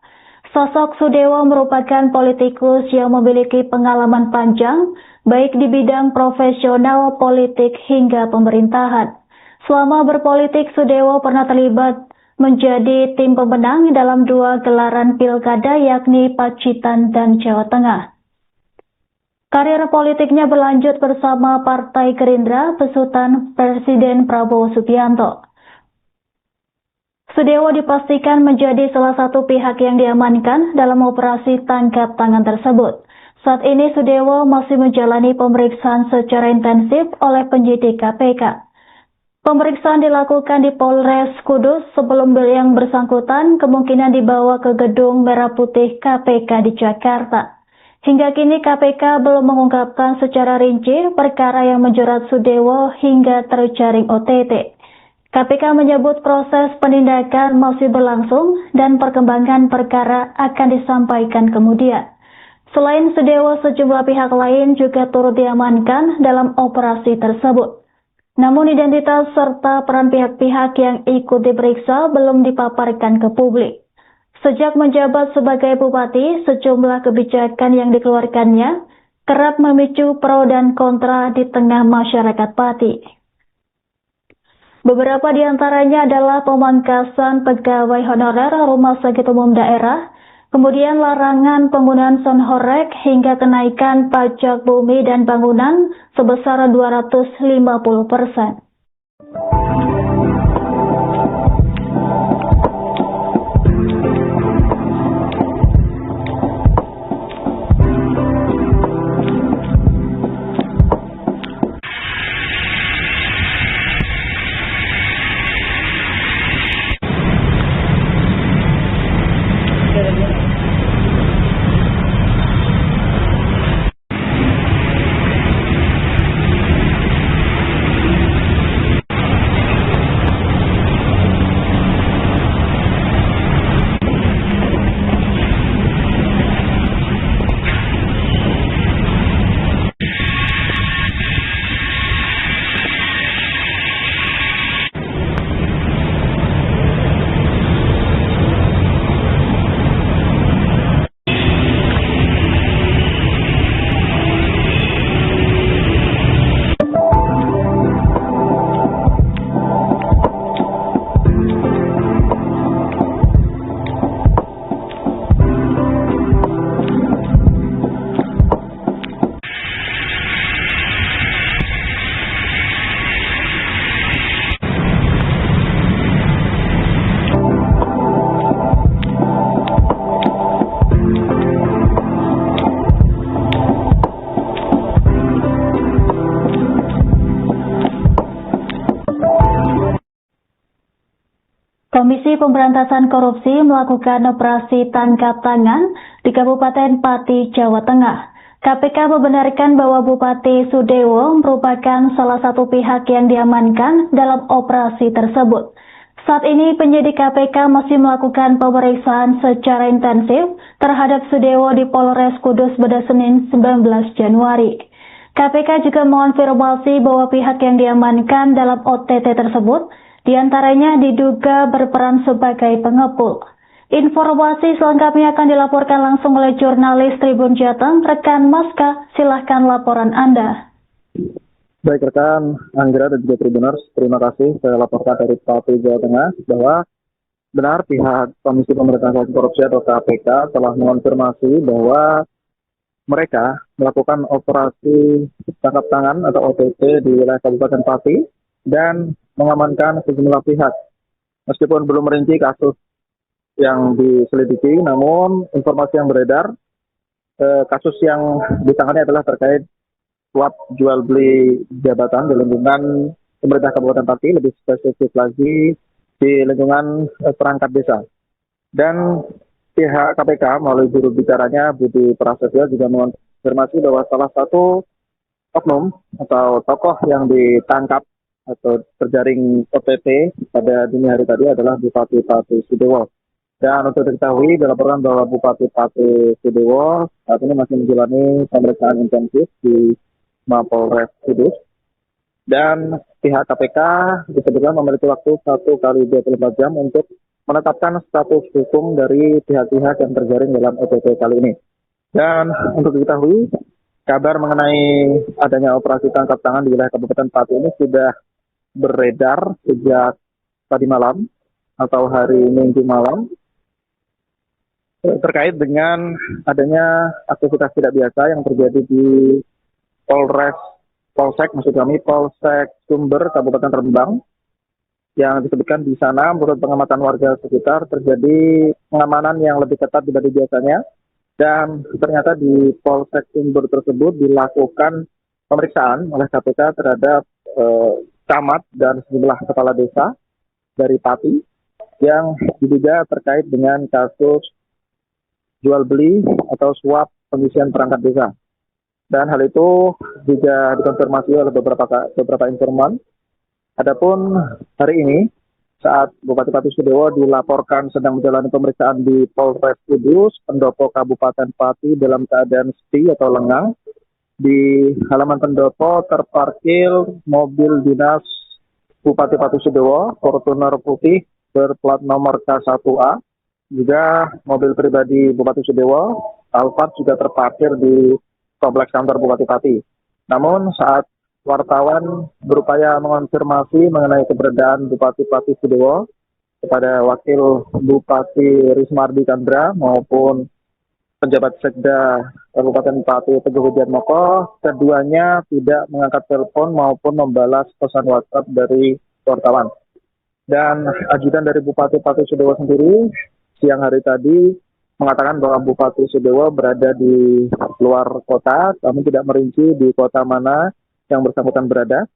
Sosok Sudewo merupakan politikus yang memiliki pengalaman panjang baik di bidang profesional, politik hingga pemerintahan. Selama berpolitik, Sudewo pernah terlibat menjadi tim pemenang dalam 2 gelaran pilkada yakni Pacitan dan Jawa Tengah. Karir politiknya berlanjut bersama Partai Gerindra besutan Presiden Prabowo Subianto. Sudewo dipastikan menjadi salah satu pihak yang diamankan dalam operasi tangkap tangan tersebut. Saat ini Sudewo masih menjalani pemeriksaan secara intensif oleh penyidik KPK. Pemeriksaan dilakukan di Polres Kudus sebelum yang bersangkutan kemungkinan dibawa ke Gedung Merah Putih KPK di Jakarta. Hingga kini KPK belum mengungkapkan secara rinci perkara yang menjerat Sudewo hingga terjaring OTT. KPK menyebut proses penindakan masih berlangsung dan perkembangan perkara akan disampaikan kemudian. Selain Sudewo, sejumlah pihak lain juga turut diamankan dalam operasi tersebut. Namun identitas serta peran pihak-pihak yang ikut diperiksa belum dipaparkan ke publik. Sejak menjabat sebagai bupati, sejumlah kebijakan yang dikeluarkannya kerap memicu pro dan kontra di tengah masyarakat Pati. Beberapa di antaranya adalah pemangkasan pegawai honorer Rumah Sakit Umum Daerah, kemudian larangan penggunaan sound horeg hingga kenaikan pajak bumi dan bangunan sebesar 250%. Komisi Pemberantasan Korupsi melakukan operasi tangkap tangan di Kabupaten Pati, Jawa Tengah. KPK membenarkan bahwa Bupati Sudewo merupakan salah satu pihak yang diamankan dalam operasi tersebut. Saat ini penyidik KPK masih melakukan pemeriksaan secara intensif terhadap Sudewo di Polres Kudus pada Senin 19 Januari. KPK juga mengonfirmasi bahwa pihak yang diamankan dalam OTT tersebut diantaranya diduga berperan sebagai pengepul. Informasi selengkapnya akan dilaporkan langsung oleh jurnalis Tribun Jateng, rekan Maska. Silahkan laporan Anda. Baik rekan Anggra dan juga Tribuners, terima kasih. Saya laporkan dari Pati, Jawa Tengah bahwa benar pihak Komisi Pemberantasan Korupsi atau KPK telah mengonfirmasi bahwa mereka melakukan operasi tangkap tangan atau OTT di wilayah Kabupaten Pati dan mengamankan sejumlah pihak. Meskipun belum merinci kasus yang diselidiki, namun informasi yang beredar, kasus yang ditangani adalah terkait suap jual beli jabatan di lingkungan pemerintah Kabupaten Pati, lebih spesifik lagi di lingkungan perangkat desa. Dan pihak KPK melalui juru bicaranya Budi Prasetyo juga mengonfirmasi bahwa salah satu oknum atau tokoh yang ditangkap atau terjaring OTT pada dini hari tadi adalah Bupati Pati Sudewo. Dan untuk diketahui dilaporkan bahwa Bupati Pati Sudewo saat ini masih menjalani pemeriksaan intensif di Mapolres Kudus. Dan pihak KPK disebutkan memiliki waktu 1 kali 24 jam untuk menetapkan status hukum dari pihak-pihak yang terjaring dalam OTT kali ini. Dan untuk diketahui, kabar mengenai adanya operasi tangkap tangan di wilayah Kabupaten Pati ini sudah beredar sejak tadi malam atau hari Minggu malam terkait dengan adanya aktivitas tidak biasa yang terjadi di Polsek Sumber Kabupaten Rembang, yang disebutkan di sana menurut pengamatan warga sekitar terjadi pengamanan yang lebih ketat dibanding biasanya, dan ternyata di Polsek Sumber tersebut dilakukan pemeriksaan oleh KPK terhadap camat dan sejumlah kepala desa dari Pati yang diduga terkait dengan kasus jual beli atau suap pengisian perangkat desa. Dan hal itu juga dikonfirmasi oleh beberapa informan. Adapun hari ini saat Bupati Pati Sudewo dilaporkan sedang menjalani pemeriksaan di Polres Kudus, pendopo Kabupaten Pati dalam keadaan sepi atau lengang. Di halaman pendopo terparkir mobil dinas Bupati Pati Sudewo, Fortuner putih berplat nomor K1A. Juga mobil pribadi Bupati Sudewo, Alphard, juga terparkir di kompleks kantor Bupati Pati. Namun saat wartawan berupaya mengonfirmasi mengenai keberadaan Bupati Pati Sudewo kepada Wakil Bupati Rismardi Chandra maupun penjabat Sekda Kabupaten Pati Teguh Widiatmoko, keduanya tidak mengangkat telepon maupun membalas pesan WhatsApp dari wartawan. Dan ajudan dari Bupati Pati Sudewo sendiri siang hari tadi mengatakan bahwa Bupati Sudewo berada di luar kota, namun tidak merinci di kota mana yang bersangkutan berada.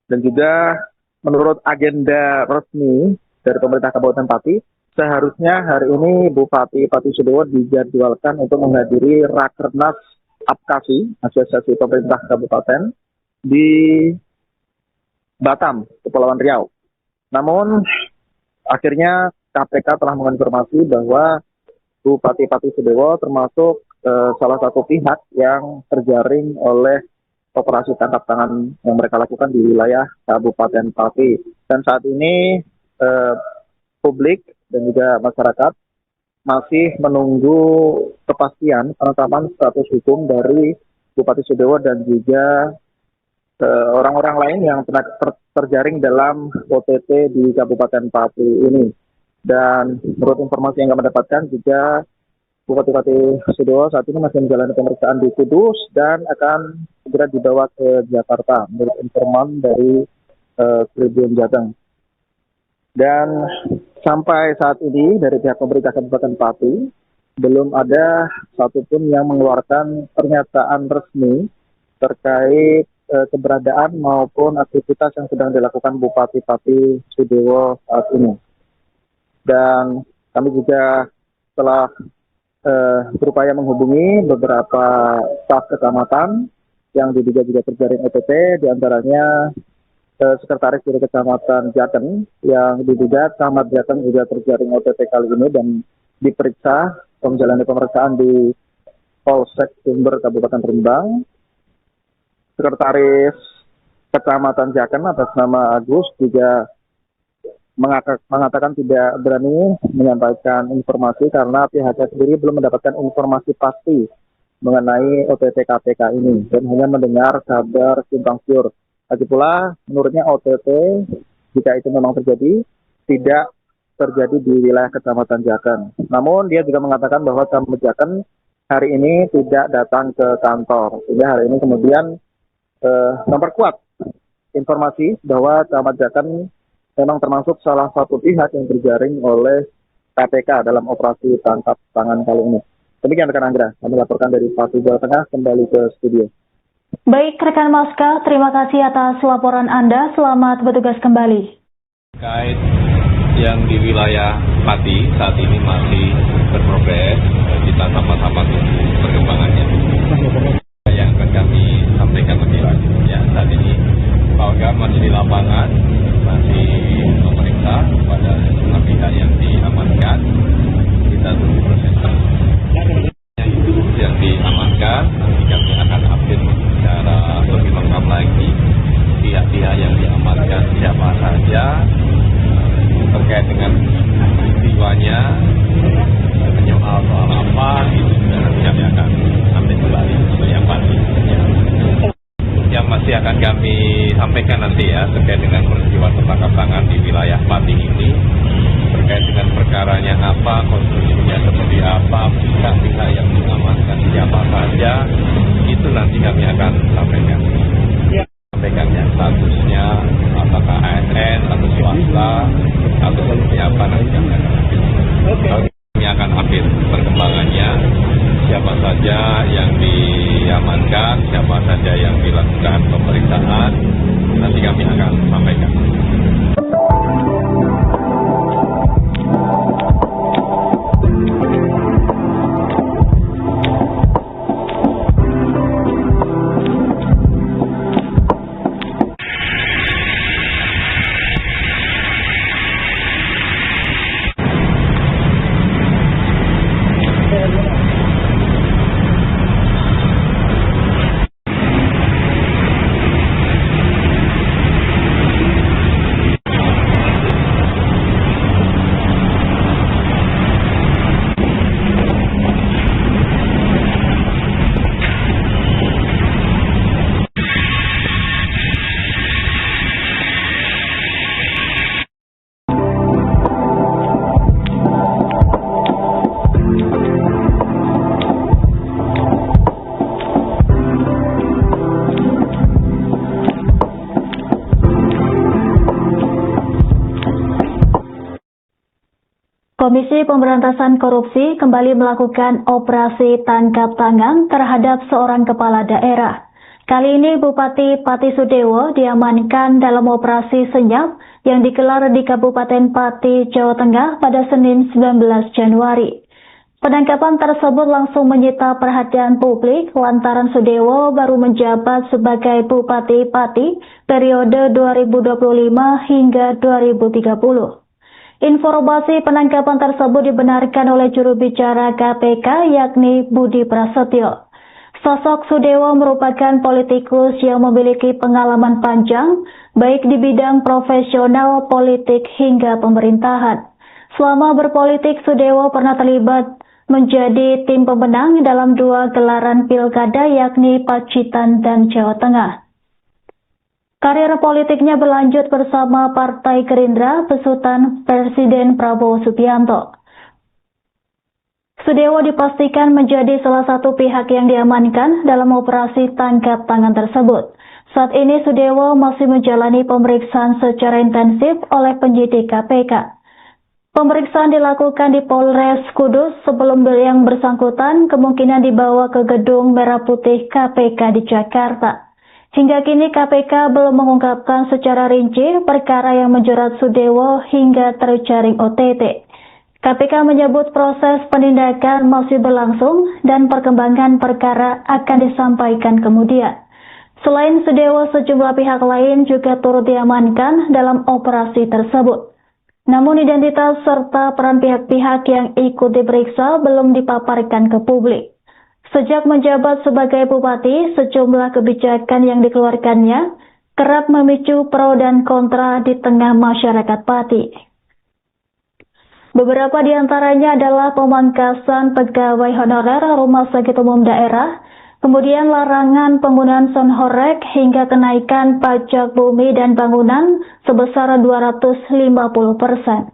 Dan juga menurut agenda resmi dari pemerintah Kabupaten Pati, seharusnya hari ini Bupati Pati Sudewo dijadwalkan untuk menghadiri Rakernas APKASI, Asosiasi Pemerintah Kabupaten, di Batam, Kepulauan Riau. Namun akhirnya KPK telah mengonfirmasi bahwa Bupati Pati Sudewo termasuk salah satu pihak yang terjaring oleh operasi tangkap tangan yang mereka lakukan di wilayah Kabupaten Pati. Dan saat ini publik dan juga masyarakat masih menunggu kepastian penetapan status hukum dari Bupati Sudewo dan juga orang-orang lain yang terjaring dalam OTT di Kabupaten Pati ini. Dan menurut informasi yang kami dapatkan juga Bupati Pati Sudewo saat ini masih menjalani pemeriksaan di Kudus dan akan segera dibawa ke Jakarta menurut informan dari Tribun Jateng. Dan sampai saat ini dari pihak pemerintah Kabupaten Pati belum ada satupun yang mengeluarkan pernyataan resmi terkait keberadaan maupun aktivitas yang sedang dilakukan Bupati Pati Sudewo saat ini. Dan kami juga telah berupaya menghubungi beberapa staf kecamatan yang diduga juga terjaring OTT, diantaranya Sekretaris dari Kecamatan Jateng yang diduga Camat Jateng juga terjaring OTT kali ini dan diperiksa, menjalani pemeriksaan di Polsek Sumber Kabupaten Rembang. Sekretaris Kecamatan Jateng atas nama Agus juga mengatakan tidak berani menyampaikan informasi karena pihaknya sendiri belum mendapatkan informasi pasti mengenai OTT KPK ini dan hanya mendengar kabar simpang siur. Lagi pula, menurutnya OTT jika itu memang terjadi tidak terjadi di wilayah Kecamatan Jateng. Namun dia juga mengatakan bahwa Camat Jateng hari ini tidak datang ke kantor. Sehingga hari ini kemudian memperkuat informasi bahwa Camat Jateng memang termasuk salah satu pihak yang terjaring oleh KPK dalam operasi tangkap tangan kali ini. Demikian rekan Anggra, kami laporkan dari Pati, Jawa Tengah, kembali ke studio. Baik rekan Maska, terima kasih atas laporan Anda, selamat bertugas kembali. Terkait yang di wilayah Pati saat ini masih berprogres, kita sama-sama tunggu perkembangannya. Yang akan kami sampaikan lebih lanjut. Ya, saat ini Pak masih di lapangan, masih memeriksa kepada sejumlah pihak yang diamankan. Kita tunggu proses itu yang diamankan. Nanti kami akan update secara lebih lengkap lagi pihak-pihak yang diamankan siapa saja, terkait dengan peristiwanya, menyoal soal apa, itu juga nanti kami akan update kembali untuk yang pasti. Yang masih akan kami sampaikan nanti ya terkait dengan peristiwa tertangkap tangan di wilayah Pati ini, terkait dengan perkaranya apa, konstruksinya seperti apa, pihak-pihak yang mengamankan siapa saja, itu nanti kami akan sampaikan. Sampaikannya statusnya apakah ASN atau swasta atau seperti apa, nanti kami akan update. Kami akan update perkembangannya, siapa saja yang diamankan, siapa saja yang dilakukan pemeriksaan, nanti kami akan sampaikan. Komisi Pemberantasan Korupsi kembali melakukan operasi tangkap tangan terhadap seorang kepala daerah. Kali ini Bupati Pati Sudewo diamankan dalam operasi senyap yang digelar di Kabupaten Pati, Jawa Tengah pada Senin 19 Januari. Penangkapan tersebut langsung menyita perhatian publik lantaran Sudewo baru menjabat sebagai Bupati Pati periode 2025 hingga 2030. Informasi penangkapan tersebut dibenarkan oleh juru bicara KPK yakni Budi Prasetyo. Sosok Sudewo merupakan politikus yang memiliki pengalaman panjang baik di bidang profesional, politik hingga pemerintahan. Selama berpolitik, Sudewo pernah terlibat menjadi tim pemenang dalam 2 gelaran pilkada yakni Pacitan dan Jawa Tengah. Karir politiknya berlanjut bersama Partai Gerindra besutan Presiden Prabowo Subianto. Sudewo dipastikan menjadi salah satu pihak yang diamankan dalam operasi tangkap tangan tersebut. Saat ini Sudewo masih menjalani pemeriksaan secara intensif oleh penyidik KPK. Pemeriksaan dilakukan di Polres Kudus sebelum yang bersangkutan kemungkinan dibawa ke Gedung Merah Putih KPK di Jakarta. Hingga kini KPK belum mengungkapkan secara rinci perkara yang menjerat Sudewo hingga terjaring OTT. KPK menyebut proses penindakan masih berlangsung dan perkembangan perkara akan disampaikan kemudian. Selain Sudewo, sejumlah pihak lain juga turut diamankan dalam operasi tersebut. Namun identitas serta peran pihak-pihak yang ikut diperiksa belum dipaparkan ke publik. Sejak menjabat sebagai bupati, sejumlah kebijakan yang dikeluarkannya kerap memicu pro dan kontra di tengah masyarakat Pati. Beberapa di antaranya adalah pemangkasan pegawai honorer Rumah Sakit Umum Daerah, kemudian larangan penggunaan sound horeg hingga kenaikan pajak bumi dan bangunan sebesar 250%.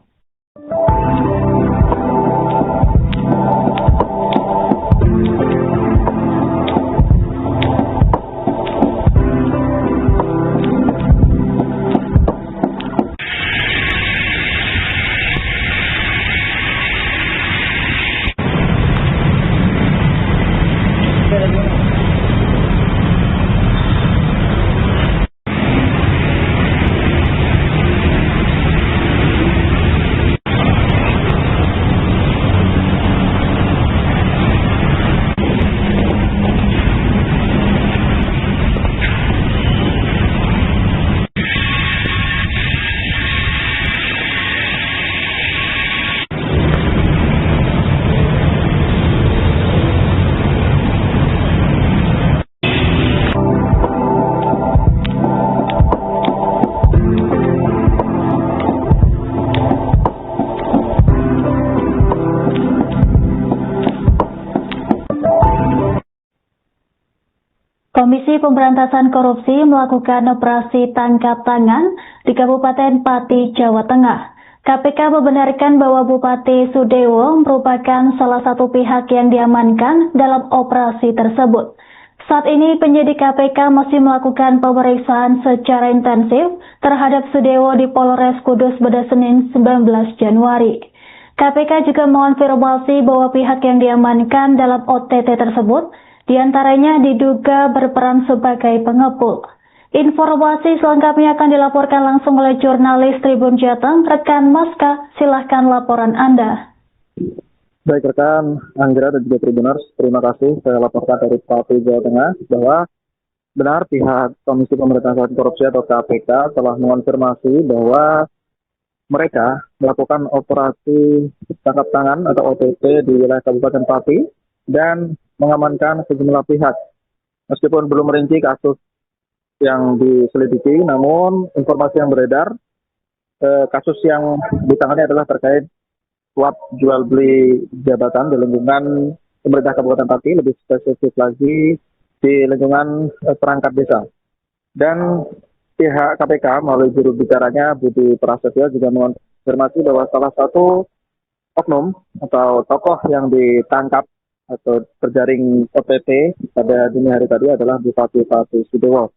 Komisi Pemberantasan Korupsi melakukan operasi tangkap tangan di Kabupaten Pati, Jawa Tengah. KPK membenarkan bahwa Bupati Sudewo merupakan salah satu pihak yang diamankan dalam operasi tersebut. Saat ini penyidik KPK masih melakukan pemeriksaan secara intensif terhadap Sudewo di Polres Kudus pada Senin 19 Januari. KPK juga mengonfirmasi bahwa pihak yang diamankan dalam OTT tersebut diantaranya diduga berperan sebagai pengepul. Informasi selengkapnya akan dilaporkan langsung oleh jurnalis Tribun Jateng, rekan Maska. Silahkan laporan Anda. Baik rekan Anggra dan juga Tribuners, terima kasih. Saya laporkan dari Pati, Jawa Tengah bahwa benar pihak Komisi Pemberantasan Korupsi atau KPK telah mengonfirmasi bahwa mereka melakukan operasi tangkap tangan atau OTT di wilayah Kabupaten Pati dan mengamankan sejumlah pihak. Meskipun belum merinci kasus yang diselidiki, namun informasi yang beredar, kasus yang ditangani adalah terkait suap jual beli jabatan di lingkungan pemerintah Kabupaten Pati, lebih spesifik lagi di lingkungan perangkat desa. Dan pihak KPK melalui juru bicaranya Budi Prasetyo juga mengonfirmasi bahwa salah satu oknum atau tokoh yang ditangkap atau terjaring OTT pada dini hari tadi adalah Bupati Pati Sudewo.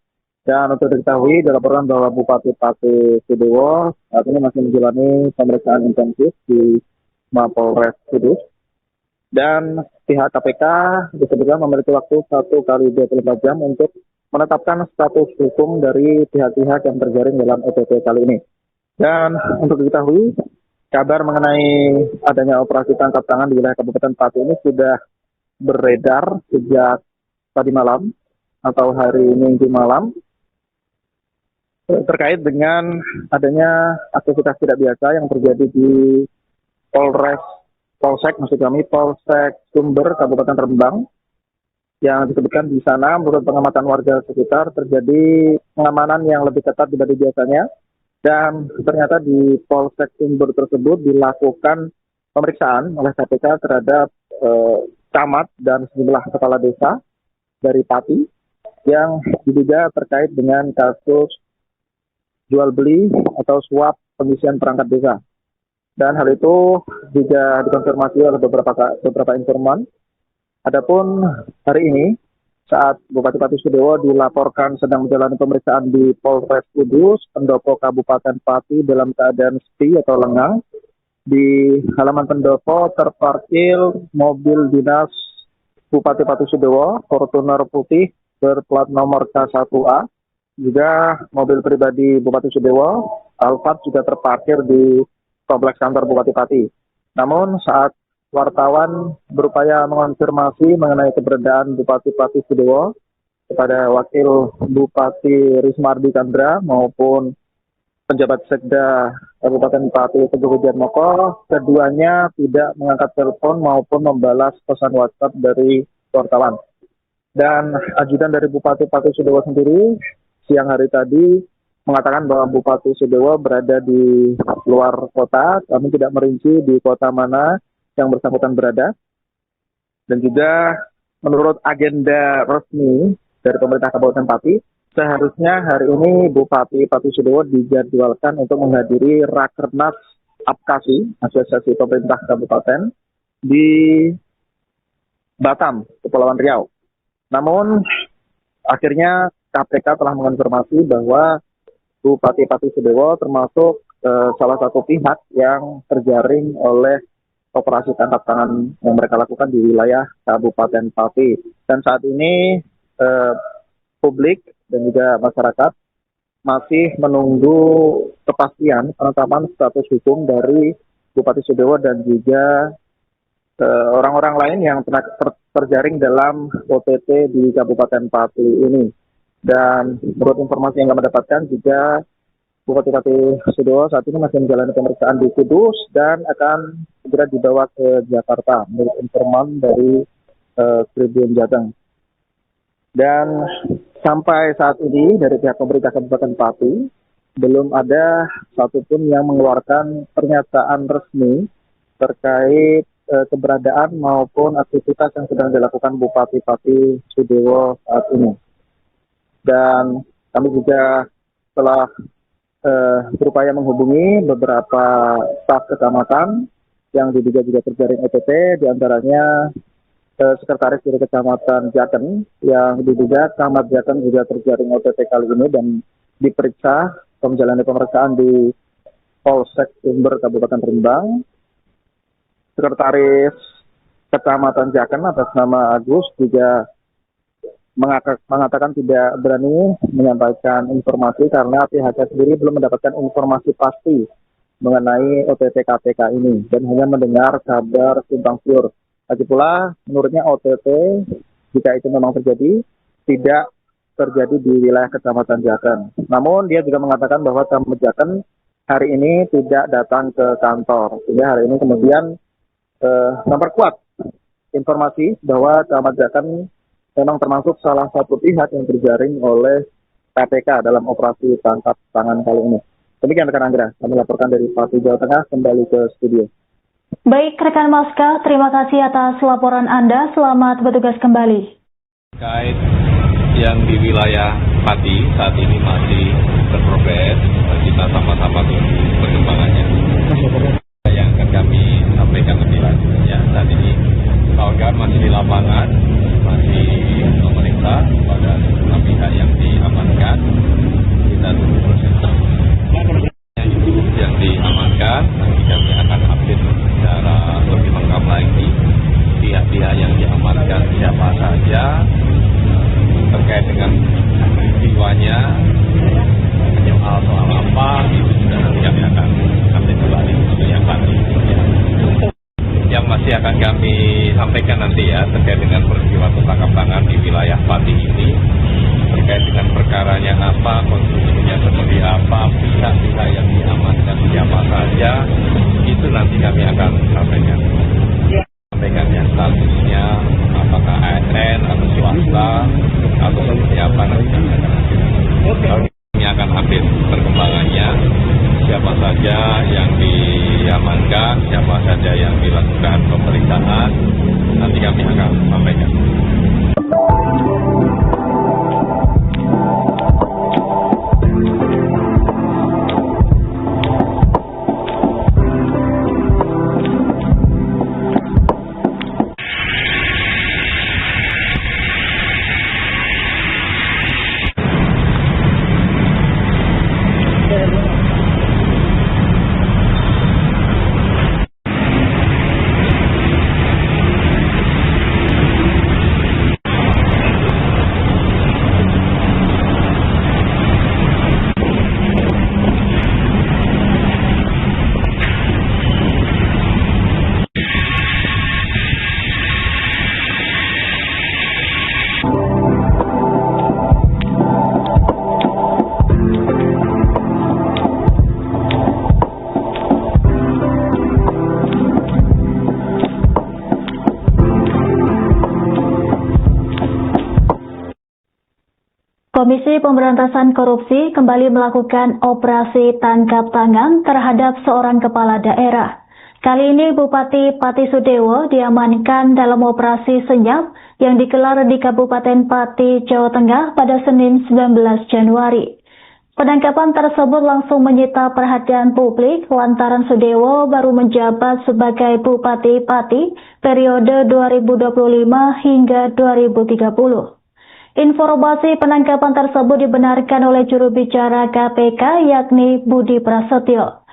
Dan untuk diketahui, dilaporkan bahwa Bupati Pati Sudewo saat ini masih menjalani pemeriksaan intensif di Mapolres Kudus. Dan pihak KPK disebutkan memiliki waktu 1x24 jam untuk menetapkan status hukum dari pihak-pihak yang terjaring dalam OTT kali ini. Dan untuk diketahui, kabar mengenai adanya operasi tangkap tangan di wilayah Kabupaten Pati ini sudah beredar sejak tadi malam atau hari Minggu malam terkait dengan adanya aktivitas tidak biasa yang terjadi di Polsek Sumber Kabupaten Rembang, yang disebutkan di sana menurut pengamatan warga sekitar terjadi pengamanan yang lebih ketat dibanding biasanya, dan ternyata di Polsek Sumber tersebut dilakukan pemeriksaan oleh KPK terhadap camat dan sejumlah kepala desa dari Pati yang diduga terkait dengan kasus jual beli atau suap pengisian perangkat desa. Dan hal itu juga dikonfirmasi oleh beberapa informan. Adapun hari ini saat Bupati Pati Sudewo dilaporkan sedang menjalani pemeriksaan di Polres Kudus, pendopo Kabupaten Pati dalam keadaan sepi atau lengang. Di halaman pendopo terparkir mobil dinas Bupati Pati Sudewo, Fortuner putih berplat nomor K1A. Juga mobil pribadi Bupati Sudewo, Alphard, juga terparkir di kompleks kantor Bupati Pati. Namun saat wartawan berupaya mengonfirmasi mengenai keberadaan Bupati Pati Sudewo kepada Wakil Bupati Rismardi Chandra maupun penjabat Sekda Kabupaten Pati Teguh Wijiatmoko, keduanya tidak mengangkat telepon maupun membalas pesan WhatsApp dari wartawan. Dan ajudan dari Bupati Pati Sudewo sendiri siang hari tadi mengatakan bahwa Bupati Sudewo berada di luar kota, kami tidak merinci di kota mana yang bersangkutan berada. Dan juga menurut agenda resmi dari pemerintah Kabupaten Pati, seharusnya hari ini Bupati Pati Sudewo dijadwalkan untuk menghadiri Rakernas APKASI, Asosiasi Pemerintah Kabupaten, di Batam, Kepulauan Riau. Namun, akhirnya KPK telah mengonfirmasi bahwa Bupati Pati Sudewo termasuk salah satu pihak yang terjaring oleh operasi tangkap tangan yang mereka lakukan di wilayah Kabupaten Pati. Dan saat ini publik dan juga masyarakat masih menunggu kepastian penetapan status hukum dari Bupati Sudewo dan juga orang-orang lain yang terjaring dalam OTT di Kabupaten Pati ini. Dan menurut informasi yang kami dapatkan juga Bupati Pati Sudewo saat ini masih menjalani pemeriksaan di Kudus dan akan segera dibawa ke Jakarta menurut informan dari Tribun Jateng. Dan sampai saat ini dari pihak pemerintah Kabupaten Pati belum ada satupun yang mengeluarkan pernyataan resmi terkait keberadaan maupun aktivitas yang sedang dilakukan Bupati Pati Sudewo saat ini. Dan kami juga telah berupaya menghubungi beberapa staf kecamatan yang diduga juga terjaring OTT, diantaranya Sekretaris dari Kecamatan Jaken yang diduga Camat Jaken juga terjaring OTT kali ini dan diperiksa menjalani pemeriksaan di Polsek Sumber Kabupaten Rembang. Sekretaris Kecamatan Jaken atas nama Agus juga mengatakan tidak berani menyampaikan informasi karena pihaknya sendiri belum mendapatkan informasi pasti mengenai OTT KPK ini dan hanya mendengar kabar simpang siur. Lagi pula, menurutnya OTT, jika itu memang terjadi, tidak terjadi di wilayah Kecamatan Jaken. Namun, dia juga mengatakan bahwa Camat Jaken hari ini tidak datang ke kantor. Sehingga hari ini kemudian memperkuat informasi bahwa Camat Jaken memang termasuk salah satu pihak yang terjaring oleh KPK dalam operasi tangkap tangan kali ini. Demikian rekan Anggra, kami laporkan dari Pati, Jawa Tengah, kembali ke studio. Baik, rekan Maska, terima kasih atas laporan Anda. Selamat bertugas kembali. Terkait yang di wilayah Pati saat ini masih berprogres, kita sama-sama tunggu perkembangannya. Yang akan kami sampaikan lebih lanjut. Ya, saat ini kawan-kawan masih di lapangan, masih memeriksa pada sejumlah pihak yang diamankan. Kita tunggu proses yang diamankan, nanti kami akan update secara lebih lengkap lagi pihak-pihak yang diamankan siapa saja, terkait dengan peristiwanya, menyoal soal apa, itu juga nanti kami akan update kembali untuk yang Pati. Yang masih akan kami sampaikan nanti ya terkait dengan peristiwa tangkap tangan di wilayah Pati ini, terkait dengan perkaranya apa, konstruksinya seperti apa, pihak-pihak yang diamankan siapa saja, itu nanti kami akan sampaikan. Sampaikannya statusnya apakah ASN atau swasta atau seperti apa, nanti kami akan update. Kami akan update perkembangannya, siapa saja yang diamankan, siapa saja yang dilakukan pemeriksaan, nanti kami akan sampaikan. Komisi Pemberantasan Korupsi kembali melakukan operasi tangkap tangan terhadap seorang kepala daerah. Kali ini Bupati Pati Sudewo diamankan dalam operasi senyap yang digelar di Kabupaten Pati, Jawa Tengah pada Senin 19 Januari. Penangkapan tersebut langsung menyita perhatian publik lantaran Sudewo baru menjabat sebagai Bupati Pati periode 2025 hingga 2030. Informasi penangkapan tersebut dibenarkan oleh juru bicara KPK yakni Budi Prasetyo.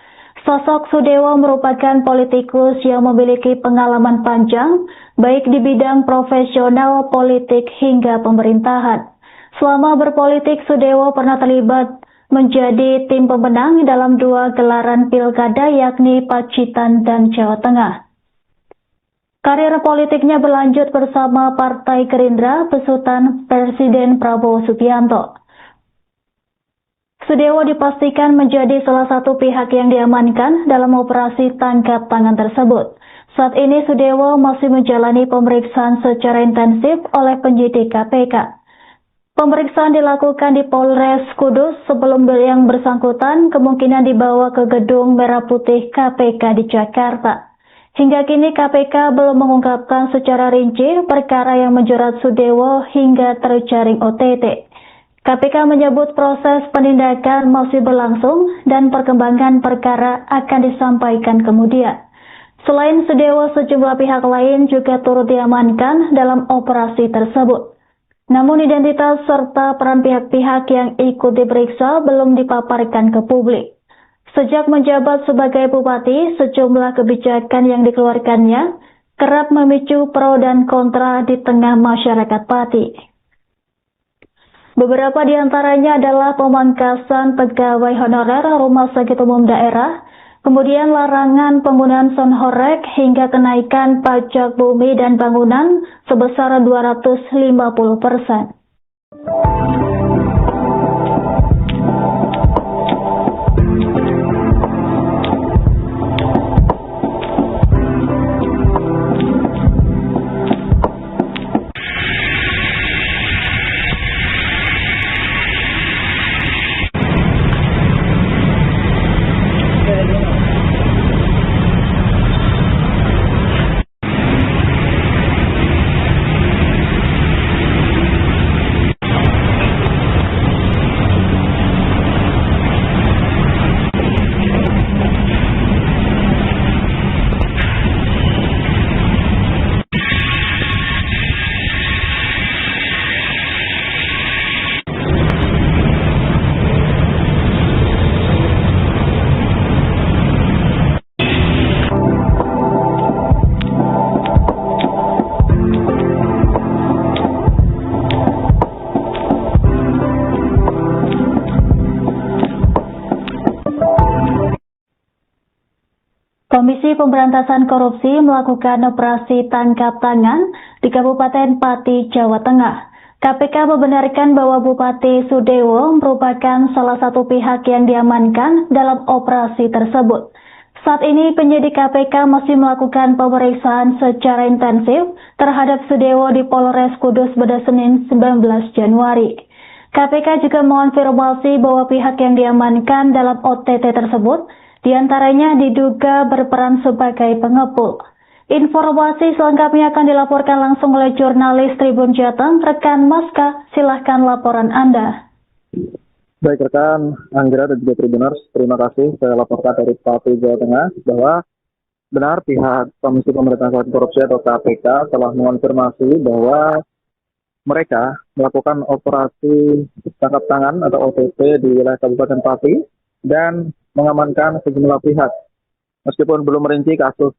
Sosok Sudewo merupakan politikus yang memiliki pengalaman panjang baik di bidang profesional, politik hingga pemerintahan. Selama berpolitik, Sudewo pernah terlibat menjadi tim pemenang dalam 2 gelaran pilkada yakni Pacitan dan Jawa Tengah. Karir politiknya berlanjut bersama Partai Gerindra besutan Presiden Prabowo Subianto. Sudewo dipastikan menjadi salah satu pihak yang diamankan dalam operasi tangkap tangan tersebut. Saat ini Sudewo masih menjalani pemeriksaan secara intensif oleh penyidik KPK. Pemeriksaan dilakukan di Polres Kudus sebelum yang bersangkutan kemungkinan dibawa ke Gedung Merah Putih KPK di Jakarta. Hingga kini KPK belum mengungkapkan secara rinci perkara yang menjerat Sudewo hingga terjaring OTT. KPK menyebut proses penindakan masih berlangsung dan perkembangan perkara akan disampaikan kemudian. Selain Sudewo, sejumlah pihak lain juga turut diamankan dalam operasi tersebut. Namun identitas serta peran pihak-pihak yang ikut diperiksa belum dipaparkan ke publik. Sejak menjabat sebagai bupati, sejumlah kebijakan yang dikeluarkannya kerap memicu pro dan kontra di tengah masyarakat Pati. Beberapa di antaranya adalah pemangkasan pegawai honorer Rumah Sakit Umum Daerah, kemudian larangan penggunaan sound horeg hingga kenaikan pajak bumi dan bangunan sebesar 250%. Komisi Pemberantasan Korupsi melakukan operasi tangkap tangan di Kabupaten Pati, Jawa Tengah. KPK membenarkan bahwa Bupati Sudewo merupakan salah satu pihak yang diamankan dalam operasi tersebut. Saat ini penyidik KPK masih melakukan pemeriksaan secara intensif terhadap Sudewo di Polres Kudus pada Senin 19 Januari. KPK juga mengonfirmasi bahwa pihak yang diamankan dalam OTT tersebut diantaranya diduga berperan sebagai pengepul. Informasi selengkapnya akan dilaporkan langsung oleh jurnalis Tribun Jateng, rekan Maska. Silahkan laporan Anda. Baik rekan Anggira dan juga Tribuners, terima kasih. Saya laporkan dari Pati, Jawa Tengah bahwa benar pihak Komisi Pemberantasan Korupsi atau KPK telah mengonfirmasi bahwa mereka melakukan operasi tangkap tangan atau OTT di wilayah Kabupaten Pati dan mengamankan sejumlah pihak. Meskipun belum merinci kasus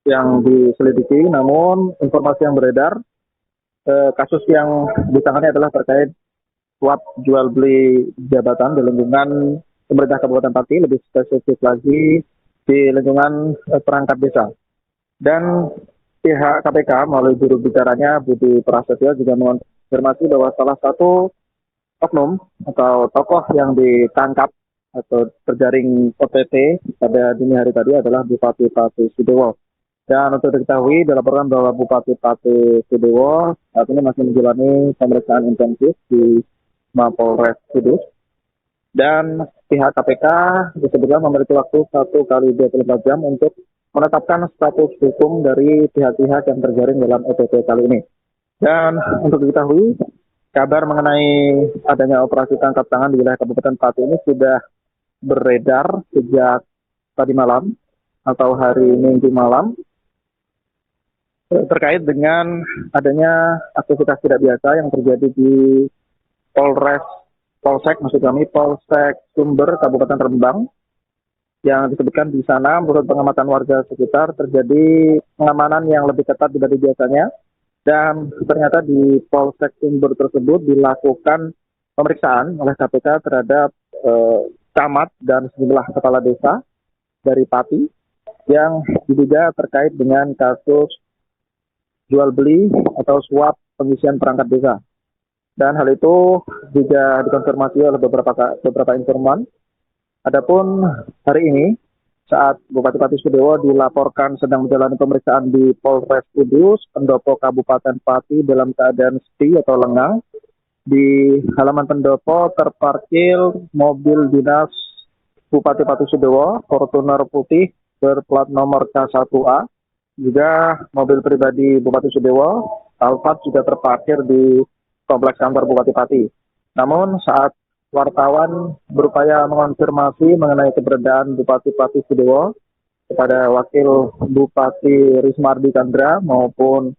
yang diselidiki, namun informasi yang beredar, kasus yang ditangani adalah terkait suap jual beli jabatan di lingkungan pemerintah Kabupaten Pati, lebih spesifik lagi di lingkungan perangkat desa. Dan pihak KPK melalui juru bicaranya Budi Prasetyo juga mengonfirmasi bahwa salah satu oknum atau tokoh yang ditangkap atau terjaring OTT pada dini hari tadi adalah Bupati Pati Sudewo. Dan untuk diketahui dilaporkan bahwa Bupati Pati Sudewo saat ini masih menjalani pemeriksaan intensif di Mapolres Kudus. Dan pihak KPK disebutkan memiliki waktu 1x24 jam untuk menetapkan status hukum dari pihak-pihak yang terjaring dalam OTT kali ini. Dan untuk diketahui, kabar mengenai adanya operasi tangkap tangan di wilayah Kabupaten Pati ini sudah beredar sejak tadi malam atau hari Minggu malam terkait dengan adanya aktivitas tidak biasa yang terjadi di Polsek Sumber, Kabupaten Rembang, yang disebutkan di sana menurut pengamatan warga sekitar terjadi pengamanan yang lebih ketat dibanding biasanya, dan ternyata di Polsek Sumber tersebut dilakukan pemeriksaan oleh KPK terhadap camat dan sejumlah kepala desa dari Pati yang diduga terkait dengan kasus jual beli atau suap pengisian perangkat desa. Dan hal itu juga dikonfirmasi oleh beberapa informan. Adapun hari ini, saat Bupati Pati Sudewo dilaporkan sedang menjalani pemeriksaan di Polres Kudus, pendopo Kabupaten Pati dalam keadaan sepi atau lengang. Di halaman pendopo terparkir mobil dinas Bupati Pati Sudewo, Fortuner putih berplat nomor K1A. Juga mobil pribadi Bupati Sudewo, Alphard, juga terparkir di kompleks kantor Bupati Pati. Namun saat wartawan berupaya mengonfirmasi mengenai keberadaan Bupati Pati Sudewo kepada Wakil Bupati Rismardi Chandra maupun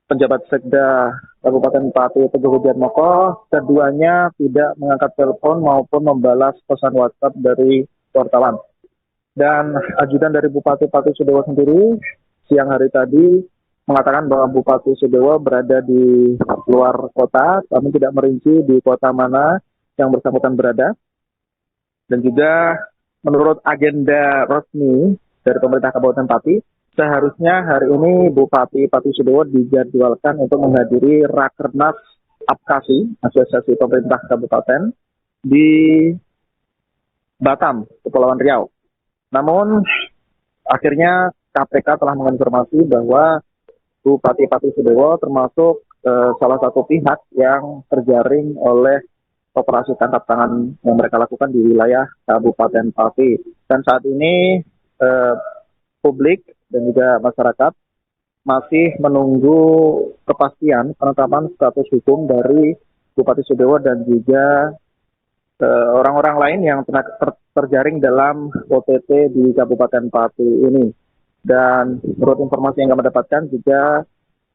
penjabat Sekda Kabupaten Pati Teguh Hudiatmoko, keduanya tidak mengangkat telepon maupun membalas pesan WhatsApp dari wartawan. Dan ajudan dari Bupati Pati Sudewo sendiri siang hari tadi mengatakan bahwa Bupati Sudewo berada di luar kota, namun tidak merinci di kota mana yang bersangkutan berada. Dan juga menurut agenda resmi dari pemerintah Kabupaten Pati, seharusnya hari ini Bupati Pati Sudewo dijadwalkan untuk menghadiri Rakernas APKASI, Asosiasi Pemerintah Kabupaten, di Batam, Kepulauan Riau. Namun akhirnya KPK telah mengonfirmasi bahwa Bupati Pati Sudewo termasuk salah satu pihak yang terjaring oleh operasi tangkap tangan yang mereka lakukan di wilayah Kabupaten Pati. Dan saat ini publik dan juga masyarakat masih menunggu kepastian penetapan status hukum dari Bupati Sudewo dan juga orang-orang lain yang terjaring dalam OTT di Kabupaten Pati ini. Dan menurut informasi yang kami dapatkan juga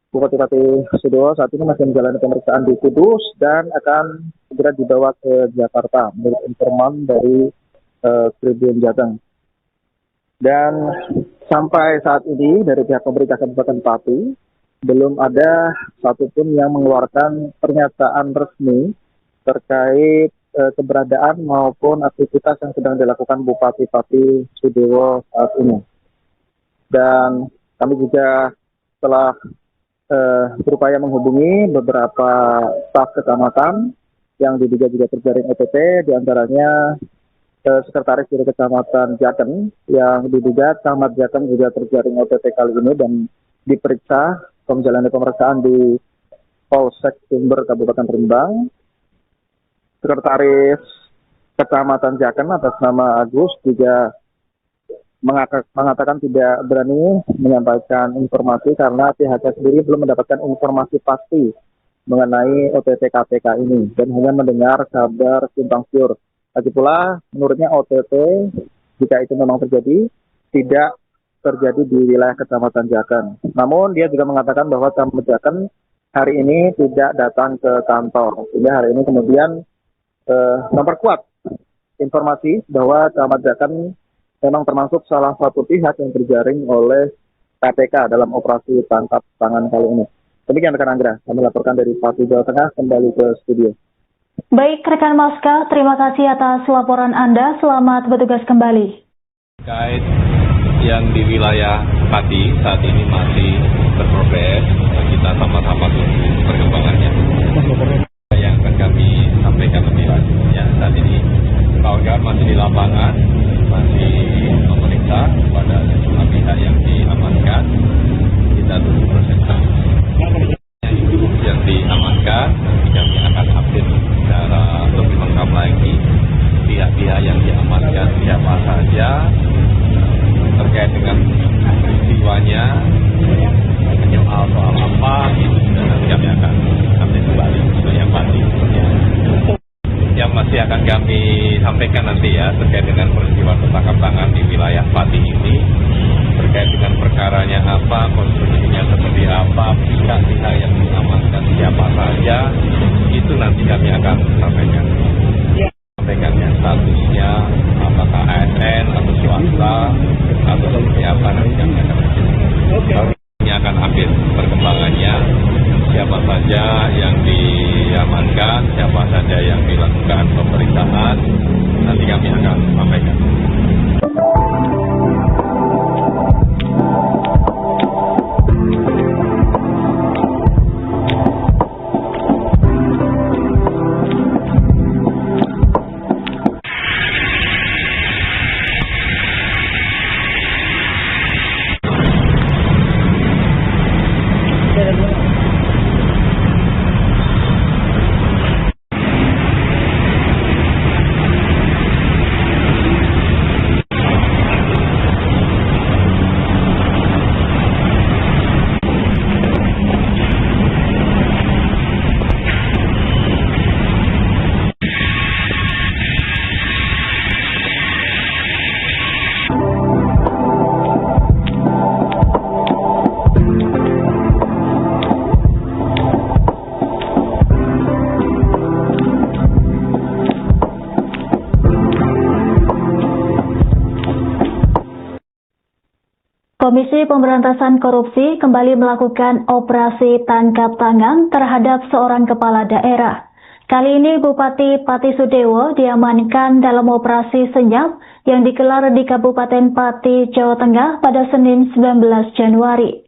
Bupati Pati Sudewo saat ini masih menjalani pemeriksaan di Kudus dan akan segera dibawa ke Jakarta menurut informan dari Tribun Jateng. Dan sampai saat ini dari pihak pemerintah Kabupaten Pati belum ada satupun yang mengeluarkan pernyataan resmi terkait keberadaan maupun aktivitas yang sedang dilakukan Bupati Pati Sudewo saat ini. Dan kami juga telah berupaya menghubungi beberapa staf kecamatan yang diduga juga terjaring OTT, diantaranya Sekretaris dari Kecamatan Jateng yang diduga Camat Jateng juga terjaring OTT kali ini dan diperiksa menjalani pemeriksaan di Polsek Sumber Kabupaten Rembang. Sekretaris Kecamatan Jateng atas nama Agus juga mengatakan tidak berani menyampaikan informasi karena pihaknya sendiri belum mendapatkan informasi pasti mengenai OTT KPK ini dan hanya mendengar kabar simpang siur. Lagi pula menurutnya OTT jika itu memang terjadi tidak terjadi di wilayah Kecamatan Jateng. Namun dia juga mengatakan bahwa Camat Jateng hari ini tidak datang ke kantor. Sehingga hari ini kemudian memperkuat informasi bahwa Camat Jateng memang termasuk salah satu pihak yang terjaring oleh KPK dalam operasi tangkap tangan kali ini. Demikian rekan Anggra, kami laporkan dari Pati, Jawa Tengah, kembali ke studio. Baik rekan Maska, terima kasih atas laporan Anda, selamat bertugas kembali. Terkait yang di wilayah Pati saat ini masih berprogres, kita sama-sama tunggu perkembangannya. Yang akan kami sampaikan lebih lanjut. Ya, saat ini kawan-kawan masih di lapangan, masih memeriksa kepada sejumlah pihak yang diamankan. Kita tunggu proses yang diamankan, kami akan update secara tangkap tangan di wilayah Pati ini. Terkait dengan perkaranya apa, konstruksinya seperti apa, pihak-pihak yang diamankan siapa saja, itu nanti kami akan sampaikan. Sampaikannya statusnya apakah ASN atau swasta atau seperti apa, nanti kami akan ini akan update perkembangannya, siapa saja yang diamankan, siapa saja yang dilakukan pemeriksaan, nanti kami akan sampaikan. Komisi Pemberantasan Korupsi kembali melakukan operasi tangkap tangan terhadap seorang kepala daerah. Kali ini Bupati Pati Sudewo diamankan dalam operasi senyap yang digelar di Kabupaten Pati, Jawa Tengah pada Senin 19 Januari.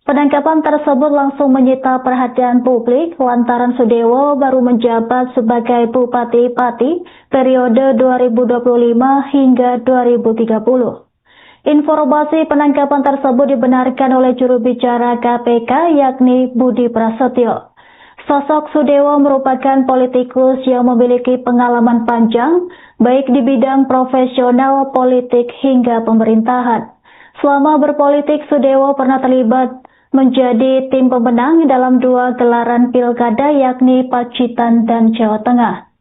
Penangkapan tersebut langsung menyita perhatian publik lantaran Sudewo baru menjabat sebagai Bupati Pati periode 2025 hingga 2030. Informasi penangkapan tersebut dibenarkan oleh juru bicara KPK yakni Budi Prasetyo. Sosok Sudewo merupakan politikus yang memiliki pengalaman panjang baik di bidang profesional, politik hingga pemerintahan. Selama berpolitik, Sudewo pernah terlibat menjadi tim pemenang dalam 2 gelaran pilkada yakni Pacitan dan Jawa Tengah.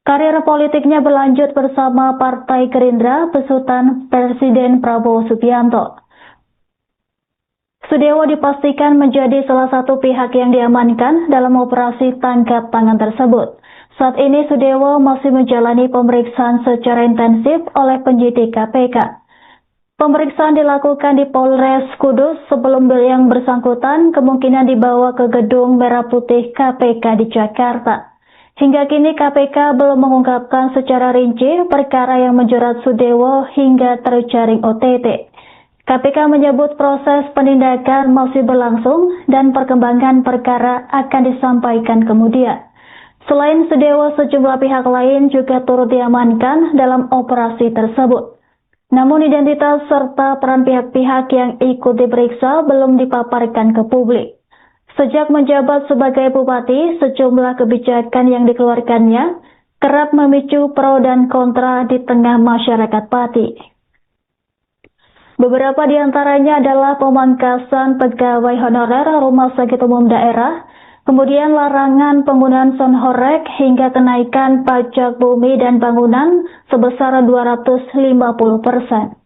Karir politiknya berlanjut bersama Partai Gerindra besutan Presiden Prabowo Subianto. Sudewo dipastikan menjadi salah satu pihak yang diamankan dalam operasi tangkap tangan tersebut. Saat ini Sudewo masih menjalani pemeriksaan secara intensif oleh penyidik KPK. Pemeriksaan dilakukan di Polres Kudus sebelum yang bersangkutan kemungkinan dibawa ke Gedung Merah Putih KPK di Jakarta. Hingga kini KPK belum mengungkapkan secara rinci perkara yang menjerat Sudewo hingga terjaring OTT. KPK menyebut proses penindakan masih berlangsung dan perkembangan perkara akan disampaikan kemudian. Selain Sudewo, sejumlah pihak lain juga turut diamankan dalam operasi tersebut. Namun identitas serta peran pihak-pihak yang ikut diperiksa belum dipaparkan ke publik. Sejak menjabat sebagai bupati, sejumlah kebijakan yang dikeluarkannya kerap memicu pro dan kontra di tengah masyarakat Pati. Beberapa di antaranya adalah pemangkasan pegawai honorer Rumah Sakit Umum Daerah, kemudian larangan penggunaan sound horeg hingga kenaikan pajak bumi dan bangunan sebesar 250%.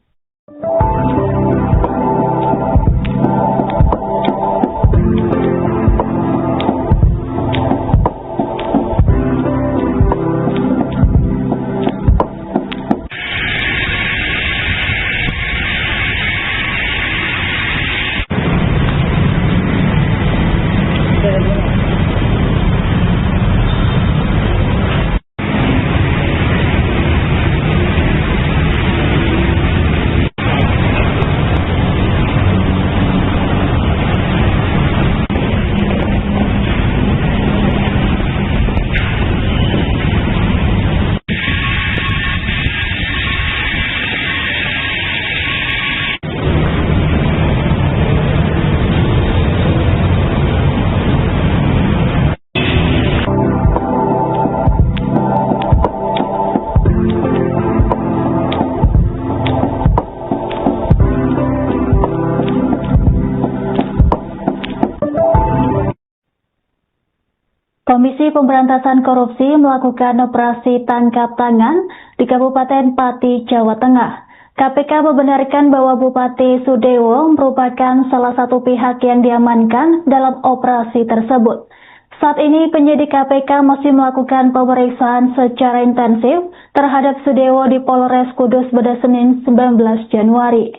Komisi Pemberantasan Korupsi melakukan operasi tangkap tangan di Kabupaten Pati, Jawa Tengah. KPK membenarkan bahwa Bupati Sudewo merupakan salah satu pihak yang diamankan dalam operasi tersebut. Saat ini penyidik KPK masih melakukan pemeriksaan secara intensif terhadap Sudewo di Polres Kudus pada Senin 19 Januari.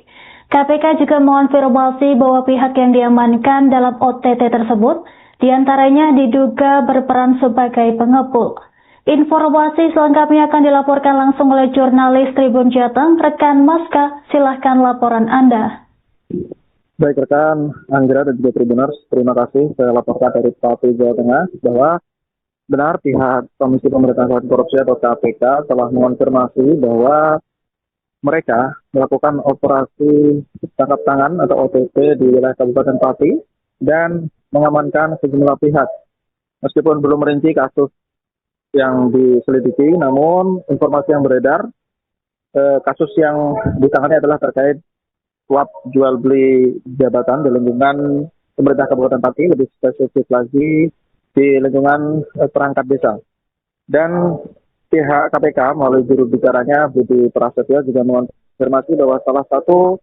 KPK juga mengonfirmasi bahwa pihak yang diamankan dalam OTT tersebut diantaranya diduga berperan sebagai pengepul. Informasi selengkapnya akan dilaporkan langsung oleh jurnalis Tribun Jateng, rekan Maska. Silahkan laporan Anda. Baik rekan Anggra dan juga Tribuners, terima kasih. Saya laporkan dari Pati, Jawa Tengah bahwa benar pihak Komisi Pemberantasan Korupsi atau KPK telah mengonfirmasi bahwa mereka melakukan operasi tangkap tangan atau OTT di wilayah Kabupaten Pati dan mengamankan sejumlah pihak. Meskipun belum merinci kasus yang diselidiki, namun informasi yang beredar, kasus yang ditangani adalah terkait suap jual beli jabatan di lingkungan pemerintah Kabupaten Pati, lebih spesifik lagi di lingkungan perangkat desa. Dan pihak KPK melalui juru bicaranya Budi Prasetyo juga mengonfirmasi bahwa salah satu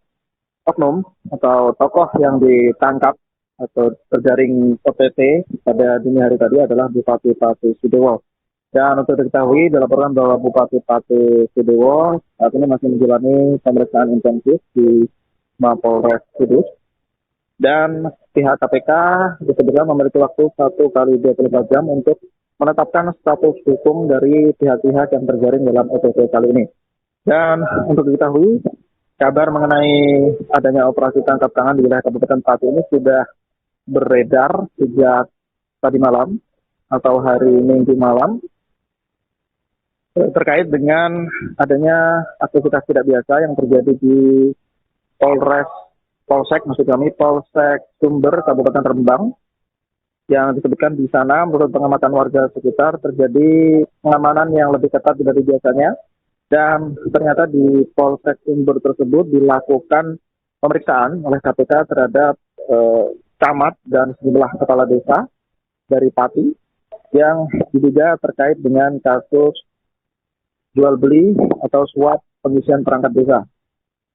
oknum atau tokoh yang ditangkap atau terjaring OTT pada dini hari tadi adalah Bupati Pati Sudewo. Dan untuk diketahui dilaporkan bahwa Bupati Pati Sudewo saat ini masih menjalani pemeriksaan intensif di Mapolres Kudus. Dan pihak KPK disebutkan memiliki waktu 1x24 jam untuk menetapkan status hukum dari pihak-pihak yang terjaring dalam OTT kali ini. Dan untuk diketahui, kabar mengenai adanya operasi tangkap tangan di wilayah Kabupaten Pati ini sudah beredar sejak tadi malam atau hari Minggu malam terkait dengan adanya aktivitas tidak biasa yang terjadi di Polsek Sumber Kabupaten Rembang, yang disebutkan di sana menurut pengamatan warga sekitar terjadi pengamanan yang lebih ketat dari biasanya, dan ternyata di Polsek Sumber tersebut dilakukan pemeriksaan oleh KPK terhadap camat dan sejumlah kepala desa dari Pati yang diduga terkait dengan kasus jual beli atau suap pengisian perangkat desa.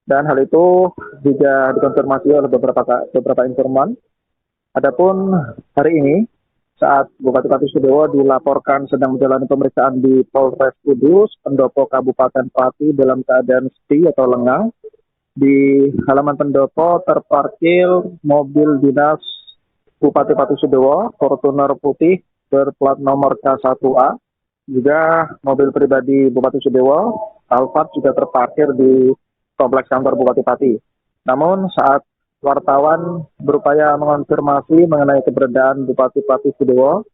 Dan hal itu juga dikonfirmasi oleh beberapa informan. Adapun hari ini saat Bupati Pati Sudewo dilaporkan sedang menjalani pemeriksaan di Polres Kudus, pendopo Kabupaten Pati dalam keadaan sepi atau lengang. Di halaman pendopo terparkir mobil dinas Bupati Pati Sudewo, Fortuner putih berplat nomor K1A. Juga mobil pribadi Bupati Sudewo, Alphard, juga terparkir di kompleks kantor Bupati Pati. Namun saat wartawan berupaya mengonfirmasi mengenai keberadaan Bupati Pati Sudewo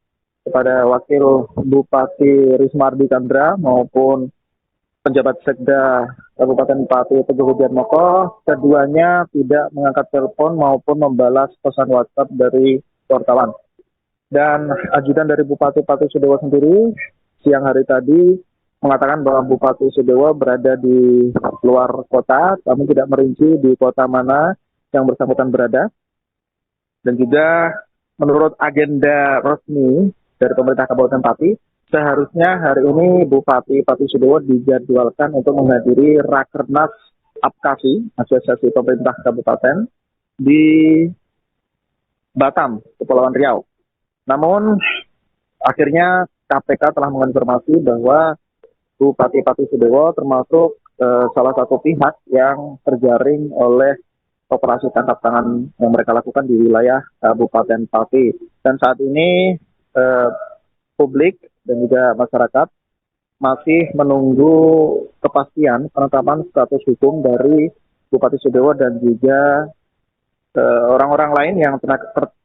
kepada Wakil Bupati Rismardi Chandra maupun penjabat Sekda Kabupaten Pati Teguh Hudiatmoko, keduanya tidak mengangkat telepon maupun membalas pesan WhatsApp dari wartawan. Dan ajudan dari Bupati Pati Sudewo sendiri siang hari tadi mengatakan bahwa Bupati Sudewo berada di luar kota, namun tidak merinci di kota mana yang bersangkutan berada. Dan juga menurut agenda resmi dari pemerintah Kabupaten Pati, seharusnya hari ini Bupati Pati Sudewo dijadwalkan untuk menghadiri Rakernas APKASI, Asosiasi Pemerintah Kabupaten, di Batam, Kepulauan Riau. Namun, akhirnya KPK telah mengonfirmasi bahwa Bupati Pati Sudewo termasuk salah satu pihak yang terjaring oleh operasi tangkap tangan yang mereka lakukan di wilayah Kabupaten Pati. Dan saat ini publik dan juga masyarakat masih menunggu kepastian penetapan status hukum dari Bupati Sudewo dan juga orang-orang lain yang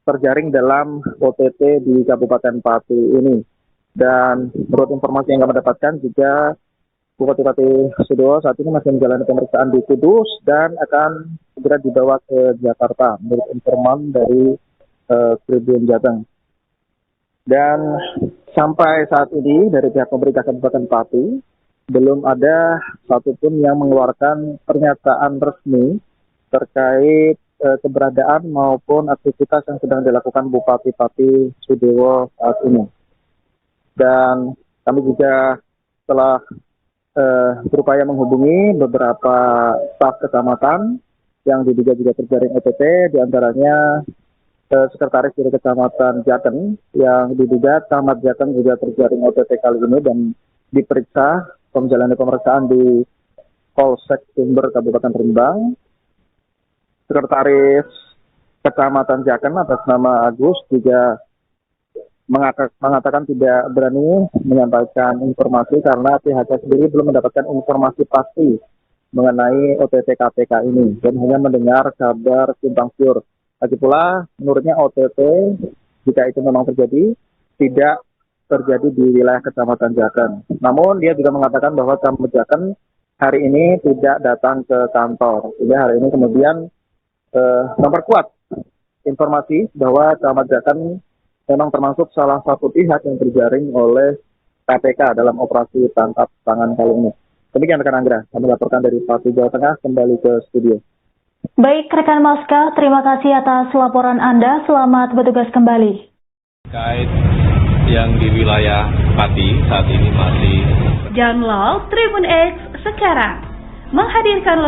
terjaring dalam OTT di Kabupaten Pati ini. Dan menurut informasi yang kami dapatkan juga Bupati Pati Sudewo saat ini masih menjalani pemeriksaan di Kudus dan akan segera dibawa ke Jakarta menurut informan dari Tribun Jateng. Dan sampai saat ini dari pihak pemerintah Kabupaten Pati belum ada satupun yang mengeluarkan pernyataan resmi terkait keberadaan maupun aktivitas yang sedang dilakukan Bupati Pati Sudewo saat ini. Dan kami juga telah berupaya menghubungi beberapa staf kecamatan yang diduga juga terjaring OTT, diantaranya Sekretaris dari Kecamatan Jaten yang diduga Camat Jaten juga terjaring OTT kali ini dan diperiksa menjalani pemeriksaan di Polsek Sumber Kabupaten Rembang. Sekretaris Kecamatan Jaten atas nama Agus juga mengatakan tidak berani menyampaikan informasi karena pihaknya sendiri belum mendapatkan informasi pasti mengenai OTT KPK ini dan hanya mendengar kabar simpang siur. Lagi pula, menurutnya OTT jika itu memang terjadi tidak terjadi di wilayah Kecamatan Jaten. Namun dia juga mengatakan bahwa Camat Jaten hari ini tidak datang ke kantor. Sehingga hari ini kemudian memperkuat informasi bahwa Camat Jaten memang termasuk salah satu pihak yang terjaring oleh KPK dalam operasi tangkap tangan kali ini. Demikian rekan Anggra, kami laporkan dari Pati Jawa Tengah kembali ke studio. Baik rekan Maska, terima kasih atas laporan Anda. Selamat bertugas kembali. Terkait yang di wilayah Pati saat ini masih Download Tribun X sekarang, menghadirkan